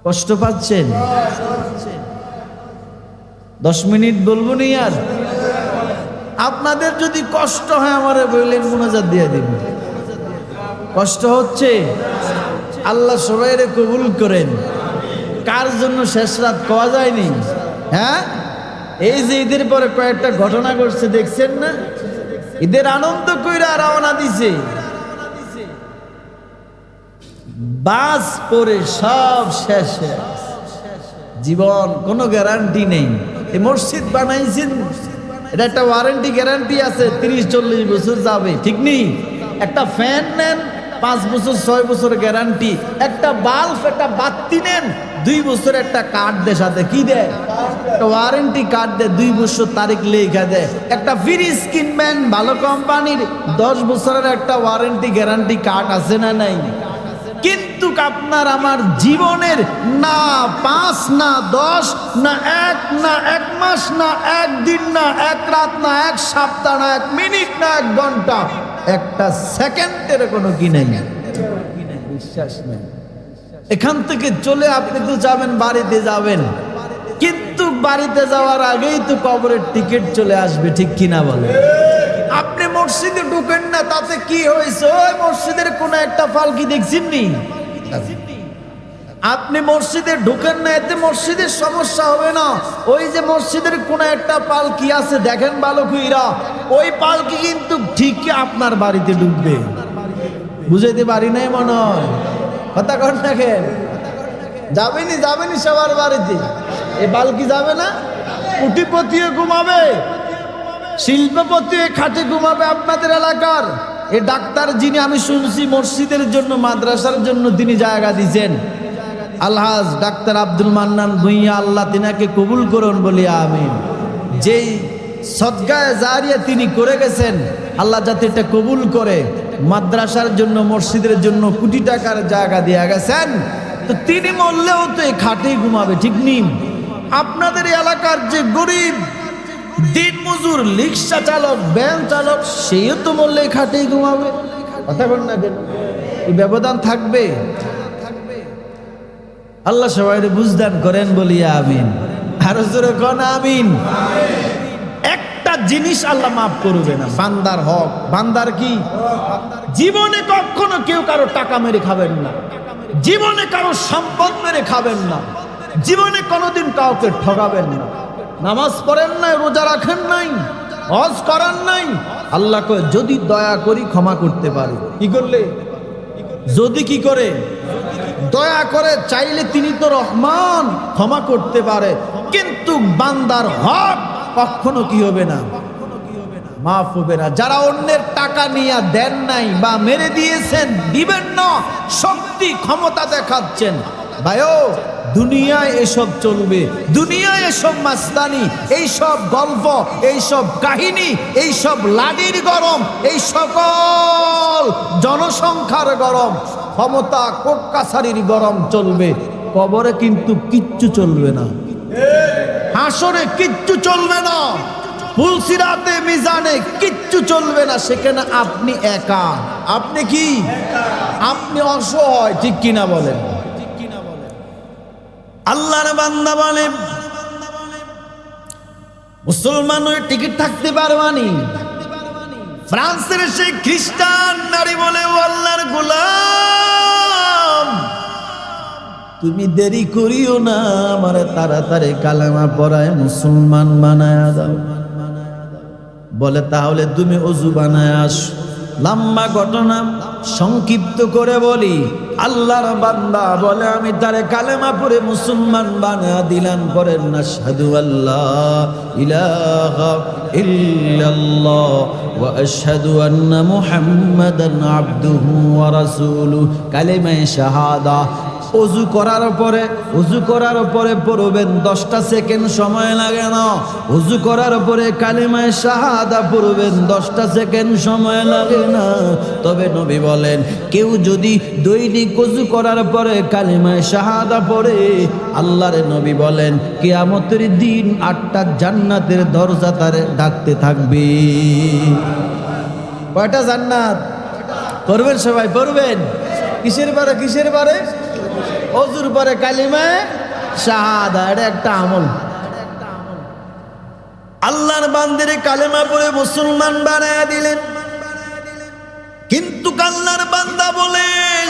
কষ্ট পাচ্ছেন? 10 মিনিট বলবো নি আর? আপনাদের যদি কষ্ট হয় আমারে বললেন, মোনাজাত দিয়ে দিন। কষ্ট হচ্ছে? আল্লাহ সবাইরে কবুল করেন। কার জন্য শেষ রাত পাওয়া যায়নি? হ্যাঁ, এই যে ঈদের পরে কয়েকটা ঘটনা ঘটছে দেখছেন না? ঈদের আনন্দ কইরা রওনা দিছে, বাস পরে সব শেষ। জীবন কোনো গ্যারান্টি নেই। এই মসজিদ বানাইছেন, এটা একটা ওয়ারেন্টি গ্যারান্টি আছে, 30-40 বছর যাবে, ঠিক নেই? একটা ফ্যান নেন 5 বছর 6 বছর গ্যারান্টি, একটা বাল্ব একটা বাতি নেন 2 বছর একটা কার্ড দেয়, সাথে কি দেয়? একটা ওয়ারেন্টি কার্ড দেয়, 2 বছর তারিখ লেখা দেয়। একটা ফ্রিজ কিনবেন ভালো কোম্পানির, 10 বছরের একটা ওয়ারেন্টি গ্যারান্টি কার্ড আছে না নাই? কিন্তু আপনার আমার জীবনের না 5 না 10 না 1 না 1 মাস না 1 দিন না 1 রাত না 1 সপ্তাহ না 1 মিনিট না 1 ঘন্টা, একটা সেকেন্ডের কোনো কি নেই, বিশ্বাস নেই। এখান থেকে চলে আপনি তো যাবেন, বাড়িতে যাবেন, কিন্তু বাড়িতে যাওয়ার আগেই তো কবরের টিকিট চলে আসবে, ঠিক কিনা বলে? আপনি মসজিদে ঢুকেন না, তাতে কি হয়েছে? ওই মসজিদের কোন একটা ফালকি দেখছেননি? আপনি মসজিদে ঢুকেন না, এতে মসজিদের সমস্যা হবে না। ওই যে মসজিদের কোন একটা পালকি আছে দেখেন ভালো কইরা, ওই পালকি কিন্তু ঠিকই আপনার বাড়িতে ঢুকবে। বুঝাইতে পারি নাই মনে হয়? কথা কর না কেন? যাবেনি সবার বাড়িতে, এই পালকি যাবে না? কোটিপতিও ঘুমাবে, শিল্পপতি খাটে ঘুমাবে আপনাদের এলাকার। এই ডাক্তার যিনি আমি শুনছি মসজিদের জন্য মাদ্রাসার জন্য তিনি জায়গা দিয়েছেন, আলহাজ ডাক্তার আব্দুল মান্নান ভুঁইয়া, আল্লাহ তিনাকে কবুল করুন বলি আমিন। যেই সদকায়ে জারিয়া তিনি করে গেছেন, আল্লাহ যাতে এটা কবুল করে। মাদ্রাসার জন্য মসজিদের জন্য কোটি টাকার জায়গা দিয়ে গেছেন, তো তিনি মরলেও তো এই খাটেই ঘুমাবে, ঠিক নেই? আপনাদের এলাকার যে গরিব দিন মজুর, রিক্সা চালক, ভ্যান চালক, সেও তো মরলে খাটেই ঘুমাবে। কথা বল না কেন? এই ব্যবধান থাকবে। আল্লাহ সবাই বুঝদান করেন বলিয়া আমিন। আরো জোরে কোন আমিন। একটা জিনিস আল্লাহ মাফ করবে না, বান্দার হক। বান্দার কি? জীবনে কখনো কেউ কারো টাকা মেরে খাবেন না, জীবনে কারো সম্পদ মেরে খাবেন না, জীবনে কোনোদিন কাউকে ঠকাবেন না। নামাজ পড়েন নাই, রোজা রাখেন নাই, হজ করেন নাই, আল্লাহ কয় যদি দয়া করি ক্ষমা করতে পারি। কি করলে? যদি কি করে? দয়া করে চাইলে তিনি তো রহমান, ক্ষমা করতে পারে। কিন্তু বান্দার হক কখনো কি হবে না, মাফ হবে না। যারা অন্যের টাকা নিয়ে দেন নাই বা মেরে দিয়েছেন, দিবেন না, শক্তি ক্ষমতা দেখাচ্ছেন, ভাইও দুনিয়ায় এসব চলবে, দুনিয়ায় এসব মাস্তানি, এইসব গল্প, এইসব কাহিনী, এইসব লাডির গরম, এই সকল জনসংখ্যার গরম, ক্ষমতা কোর্ট কাছারির গরম চলবে। কবরে কিন্তু কিচ্ছু চলবে না, হাসরে কিচ্ছু চলবে না, ফুলসিরাতে মিজানে কিচ্ছু চলবে না। সেখানে আপনি একা। আপনি কি? আপনি অসহায়, ঠিক কিনা বলেন? আল্লাহর বান্দা বলে মুসলমান হয়ে টিকিট থাকতে পারবানি? ফ্রান্সের সেই খ্রিস্টান নারী বলে, ও আল্লাহর গোলাম, তুমি দেরি করিও না, আমারে তাড়াতাড়ি কালেমা পড়ায় মুসলমান বানায়া দাও। বলে তাহলে তুমি ওযু বানায় আস। লম্বা ঘটনা সংক্ষিপ্ত করে বলি, আল্লাহর বান্দা বলে আমি তারে কালেমা পড়ে মুসলমান বানায়া দিলাম। করেন না আশহাদু আল্লাহ ইলাহা ইল্লাল্লাহ ওয়া আশহাদু আন্না মুহাম্মাদান আবদুহু ওয়া রাসূলুহু, কালেমায়ে শাহাদা। অজু করার পরে পড়বেন, 10টা সেকেন্ড সময় লাগে না। অজু করার পরে কালেমায়ে শাহাদা পড়বেন, 10টা সেকেন্ড সময় লাগে না। তবে নবী বলেন, কেউ যদি দৈনিক অজু করার পরে কালেমায়ে শাহাদা পড়ে, আল্লাহর নবী বলেন কিয়ামতের দিন 8টা জান্নাতের দরজা তারে ডাকতে থাকবে। কয়টা জান্নাত? পড়বেন সবাই, পড়বেন। কিসের পরে? কিসের পরে? অজুর পরে কালিমায়ে শাহাদা। এটা একটা আমল। আল্লাহর বান্দারে কালেমা পড়ে মুসলমান বানায়া দিলেন। কিন্তু আল্লাহর বান্দা বলে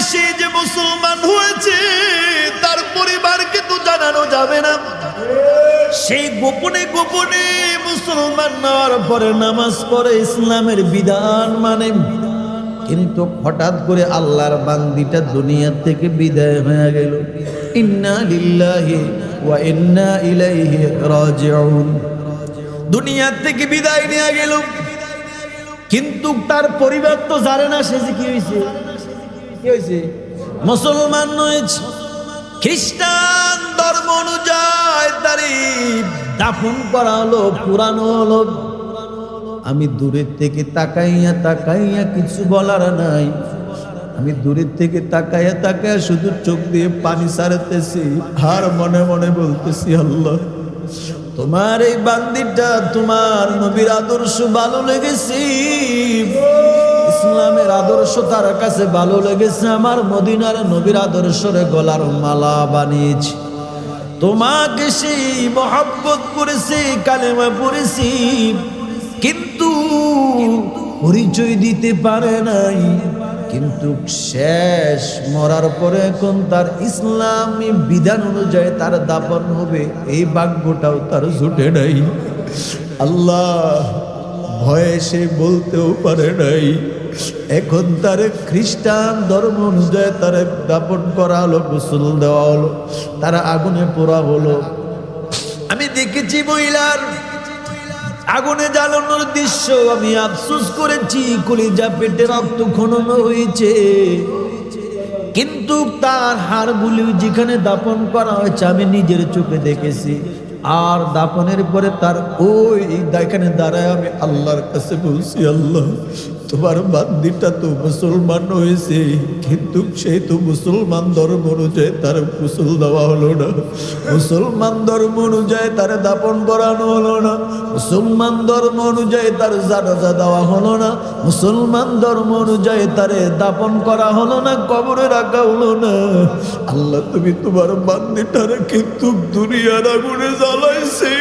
সে যে মুসলমান হয়েছে তার পরিবারকে তো জানানো যাবে না। সেই গোপনে গোপনে মুসলমান হওয়ার পরে নামাজ পড়ে, ইসলামের বিধান মানে। কিন্তু হঠাৎ করে আল্লাহর বান্দিটা দুনিয়া থেকে বিদায় হয়ে গেল। ইন্না লিল্লাহি ওয়া ইন্না ইলাইহি রাজিউন। দুনিয়া থেকে বিদায় নিয়ে গেল, কিন্তু তার পরিবার তো জানে না সে যে কি হয়েছে। কি হয়েছে? মুসলমান হয়েছে। খ্রিস্টান ধর্ম অনুযায়ী তারে দাফন করা হলো, পুরানো হলো। আমি দূরের থেকে তাকাইয়া তাকাইয়া কিছু বলার নাই। আমি দূরের থেকে তাকাইয়া তাকাইয়া শুধু চোখ দিয়ে পানি ছাড়তেছি, আর মনে মনে বলতেছি, আল্লাহ তোমার এই বান্দিটা, তোমার নবীর আদর্শ ভালো লেগেছে, ইসলামের আদর্শ তার কাছে ভালো লেগেছে। আমার মদিনার নবীর আদর্শরে গলার মালা বানিয়েছি। তোমাকে সেই মহব্বত করেছি, কালেমা পড়েছি, কিন্তু পরিচয় দিতে পারে নাই। কিন্তু শেষ মরার পরে এখন তার ইসলামী বিধান অনুযায়ী তার দাফন হবে, এই ভাগ্যটাও তার জুটে নাই। আল্লাহ ভয়ে সে বলতেও পারে নাই। এখন তার খ্রিস্টান ধর্ম অনুযায়ী তার দাফন করা হলো, গোসল দেওয়া হলো, তারা আগুনে পোড়া হলো। আমি দেখেছি মহিলার আগুনে জ্বালানোর দৃশ্য, আমি আফসোস করেছি, কলিজা পেটে রক্ত খনন হয়েছে। কিন্তু তার হাড়গুলি যেখানে দাফন করা হয়েছে আমি নিজের চোখে দেখেছি। আর দাফনের পরে তার ওই এখানে দাঁড়ায় আমি আল্লাহর কাছে বলছি, আল্লাহ তোমার বান্দিটা তো মুসলমান হয়েছে, কিন্তু সেই তো মুসলমান ধর্ম অনুযায়ী তার গোসল দেওয়া হলো না, মুসলমান ধর্ম অনুযায়ী তার দাফন করানো হলো না, মুসলমান ধর্ম অনুযায়ী তার জানাজা দেওয়া হলো না, মুসলমান ধর্ম অনুযায়ী তারে দাফন করা হলো না, কবরে রাখা হলো না। আল্লাহ তুমি তোমার বান্দিটারে কিন্তু দুনিয়ার আগুনে জ্বালাইছে,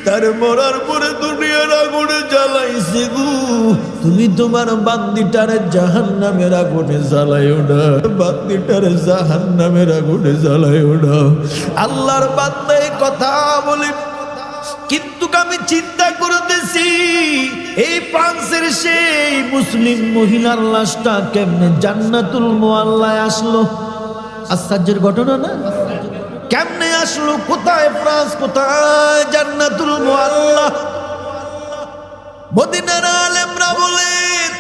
তার মরার পরে দুনিয়ার আগুনে জ্বালাইছে গো। তুমি তোমার বান্দিটারে জাহান্নামের আগুনে জ্বালাইও না, বান্দিটারে জাহান্নামের আগুনে জ্বালাইও না। আল্লাহর বান্দা এই কথা বলে, কিন্তু আমি চিন্তা করতেছি এই ফ্রান্সের সেই মুসলিম মহিলার লাশটা কেমনে জান্নাতুল মুআল্লায় আসলো। আশ্চর্যের ঘটনা না? কেমনে আসলো? কোথায় ফ্রান্স, কোথায় জান্নাতুল মুআল্লা? মদিনার আলেমরা বলে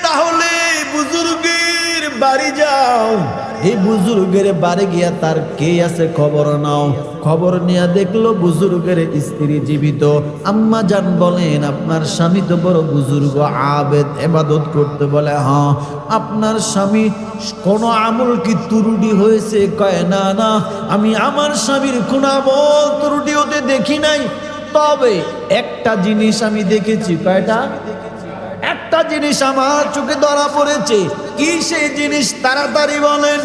তাহলে বুজুর্গের বাড়ি যাও, এই বুজুর্গের বাড়ি গিয়া তার কে আছে খবর নাও। খবর নিয়ে দেখলো বুজুর্গের স্ত্রী জীবিত। আম্মা জান বলেন আপনার স্বামী তো বড় বুজুর্গ, আবেদ, ইবাদত করতে। বলে হ্যাঁ। আপনার স্বামী কোন আমল কি ত্রুটি হয়েছে? কয় না না, আমি আমার স্বামীর কোন আমল ত্রুটি হতে দেখি নাই, তবে একটা জিনিস আমি দেখেছি। কয়টা? একটা জিনিস আমার চোখে ধরা পড়েছে। কি সেই জিনিস? তাড়াতাড়ি বলেন।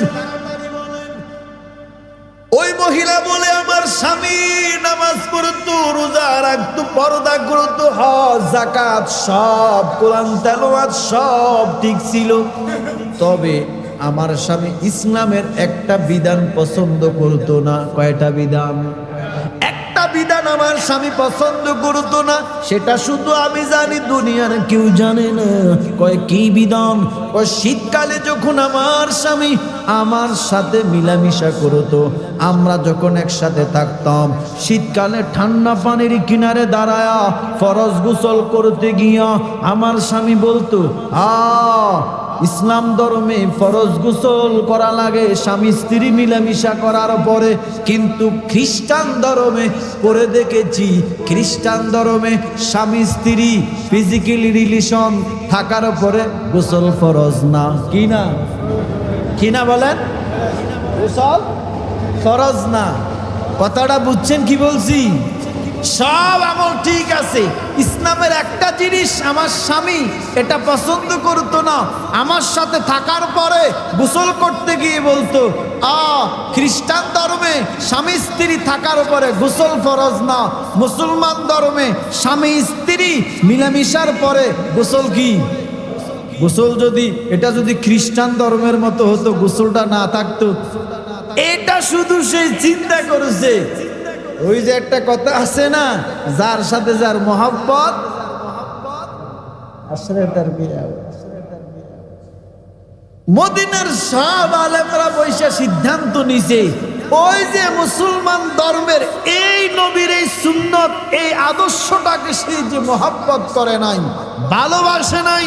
ওই মহিলা বলে আমার স্বামী নামাজ পড়তো, রোজা রাখতো, পর্দা করতো, হজ যাকাত সব, কোরআন তেলাওয়াত সব ঠিক ছিল, তবে আমার স্বামী ইসলামের একটা বিধান পছন্দ করতো না। কয়টা বিধান? একটা বিধান আমার স্বামী পছন্দ করতো না, সেটা শুধু আমি জানি, দুনিয়ার কেউ জানে না। কয় কি বিধান? কয় শীতকালে যখন আমার স্বামী আমার সাথে মিলামিশা করতো, আমরা যখন একসাথে থাকতাম, শীতকালে ঠান্ডা পানির কিনারে দাঁড়ায়া ফরজ গোসল করতে গিয়া আমার স্বামী বলতো, ইসলাম ধর্মে ফরজ গোসল করা লাগে স্বামী স্ত্রী মিলামিশা করার পরে। কিন্তু খ্রিস্টান ধর্মে পড়ে দেখেছি, খ্রিস্টান ধর্মে স্বামী স্ত্রী ফিজিক্যালি রিলেশন থাকার পরে গোসল ফরজ না। কি না? কি না বলেন? গোসল ফরজ না। কথাটা বুঝছেন কি বলছি? সব আমল ঠিক আছে, ইসলামের একটা জিনিস আমার স্বামী এটা পছন্দ করতো না, আমার সাথে থাকার পরে গোসল করতে গিয়ে বলতো খ্রিস্টান ধর্মে স্বামী স্ত্রী থাকার পরে গোসল ফরজ না, মুসলমান ধর্মে স্বামী স্ত্রী মিলামিশার পরে গোসল কি? গোসল এটা যদি খ্রিস্টান ধর্মের মতো হতো, গোসলটা না থাকতো, এটা শুধু সে চিন্তা করেছে। ওই যে একটা কথা আছে না, যার সাথে যার মহব্বত আসলে তার বিয়ে। মদিনার সব আলেমরা বৈশা সিদ্ধান্ত নিছে, ওই যে মুসলমান ধর্মের এই নবীর এই সুন্নত এই আদর্শটাকে সে যে মহব্বত করে নাই, ভালোবাসে নাই,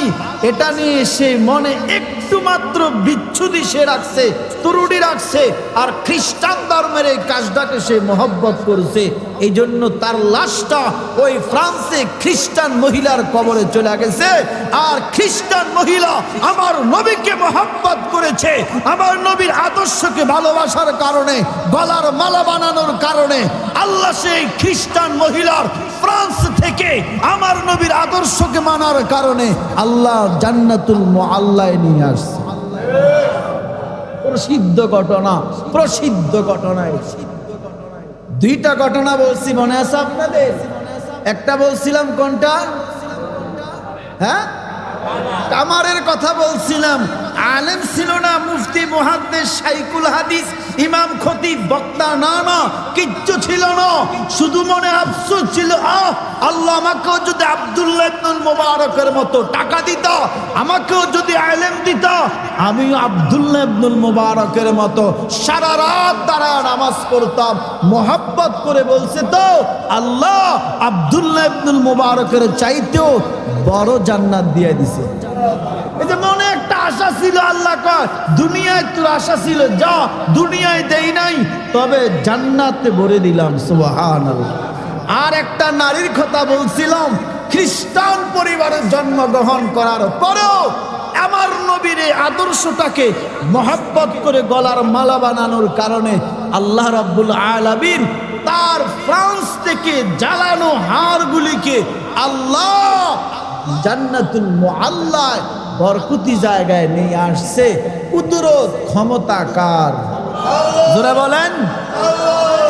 এটা নিয়ে সে মনে একটু মাত্র বিচ্ছুতি সে রাখছে, ত্রুটি রাখছে, আর খ্রিস্টান ধর্মের এই কাজটাকে সে মহব্বত করেছে। এই জন্য তার লাশটা ওই ফ্রান্সে খ্রিস্টান মহিলার কবরে চলে গেছে। আর খ্রিস্টান মহিলা আমার নবীকে মহব্বত করেছে, আমার নবীর আদর্শকে ভালোবাসার কারণে, গলার মালা বানানোর কারণে আল্লাহ সেই খ্রিস্টান মহিলার ফ্রান্স থেকে আমার নবীর আদর্শকে মানার কারণে আল্লাহ জান্নাতুল মুআল্লায় নিয়ে আসছে। প্রসিদ্ধ ঘটনা, প্রসিদ্ধ ঘটনা। দুইটা ঘটনা বলছি, মনে আছে আপনাদের? একটা বলছিলাম কোনটা? হ্যাঁ, কামারের কথা বলছিলাম। আলেম ছিল না, মুফতি, মুহাদ্দিস, শাইখুল হাদিস, ইমাম, খতিব, বক্তা, না কিচ্ছু ছিল না। শুধু মনে আফসোস ছিল, আল্লাহ আমাকেও যদি আব্দুল্লাহ ইবনুল মুবারকের মতো টাকা দিত, আমাকেও যদি আলেম দিত, আমিও আব্দুল্লাহ ইবনুল মুবারকের মতো সারা রাত দাঁড়ায় নামাজ পড়তাম। মোহাব্বত করে বলছে তো আল্লাহ আব্দুল্লাহ ইবনুল মুবারকের চাইতেও বড় জান্নাত দিয়ে দিছে। এই যে মনে একটা আশা ছিল, আল্লাহ কয় দুনিয়ায় তোর আশা ছিল, যা দুনিয়ায় দেই নাই, তবে জান্নাতে ভরে দিলাম। সুবহানাল্লাহ। আর একটা নারীর কথা বলছিলাম, খ্রিস্টান পরিবারে জন্মগ্রহণ করার পরেও আমার নবীর এই আদর্শটাকে মহব্বত করে গলার মালা বানানোর কারণে আল্লাহ রাব্বুল আলামিন তার ফ্রান্স থেকে জ্বালানো হাড়গুলিকে আল্লাহ জান্নাতুল মুআল্লায় বরকতি জায়গায় নিয়ে আসছে। কুদরত, ক্ষমতা কার? জোরে বলেন।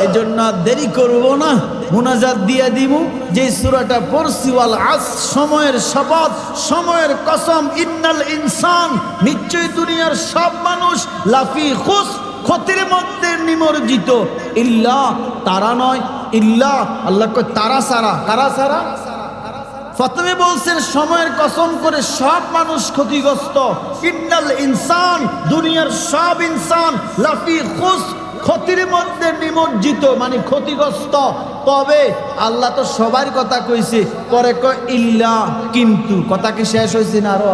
এই জন্য দেরি করব না, মুনাজাত দিয়ে দিব। যে সূরাটা পড়ছি, ওয়াল আস, সময়ের শপথ, সময়ের কসম, ইন্নাল ইনসান, নিশ্চয় দুনিয়ার সব মানুষ, লাফি খুস, ক্ষতির মধ্যে নিমজ্জিত, ইল্লা, তারা নয়, ইল্লা, আল্লাহ কয় তারা সারা, কারা সারা? প্রথমে বলছেন সময়ের কসম করে সব মানুষ ক্ষতিগ্রস্ত। ইন্নাল ইনসান, দুনিয়ার সব ইনসান, লাফি খুস, ক্ষতির মধ্যে নিমজ্জিত, মানে ক্ষতিগ্রস্ত। তবে আল্লাহ তো সবার কথা কইছে, পরে কয় ইল্লা, কিন্তু। কথা কি শেষ হয়েছে না? আরো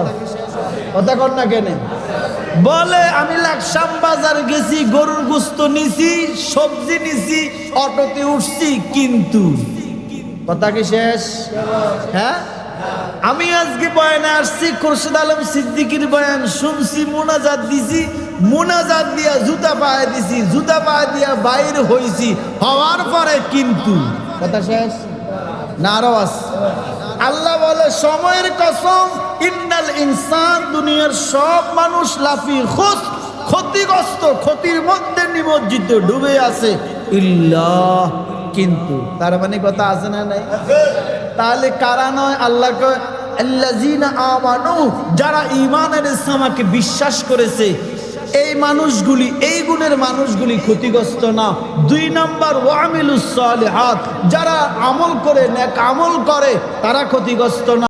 কথা কর না কেন? বলে আমি লাকসাম বাজার গেছি, গরুর গোশত নিছি, সবজি নিছি, অটোতে উঠছি, কিন্তু। কথা কি শেষ? হ্যাঁ, আমি আজকে বয়ানে আসছি, খুরশিদ আলম সিদ্দিকীর বয়ান শুনছি, মুনাজাত দিছি, মুনাজাত দিয়া জুতা পায়ে দিছি, জুতা পায়ে দিয়া বাইর হইছি, হওয়ার পরে কিন্তু। কথা শেষ না? আরো আছে। আল্লাহ বলে সময়ের কসম, ইন্নাল ইনসান, দুনিয়ার সব মানুষ, লাফি খুস, ক্ষতিগ্রস্ত, ক্ষতির মধ্যে নিমজ্জিত, ডুবে আছে, ইল্লাহ, কিন্তু। তার মানে কথা আছে না নাই? তাহলে কারা নয়? আল্লাহ কয় আল্লাযীনা আমানু, যারা ঈমানের ইসলামকে বিশ্বাস করেছে, এই মানুষগুলি, এই গুণের মানুষগুলি ক্ষতিগ্রস্ত না। 2 নাম্বার, ওয়ামিলুস সালিহাত, যারা আমল করে, নেক আমল করে, তারা ক্ষতিগ্রস্ত না।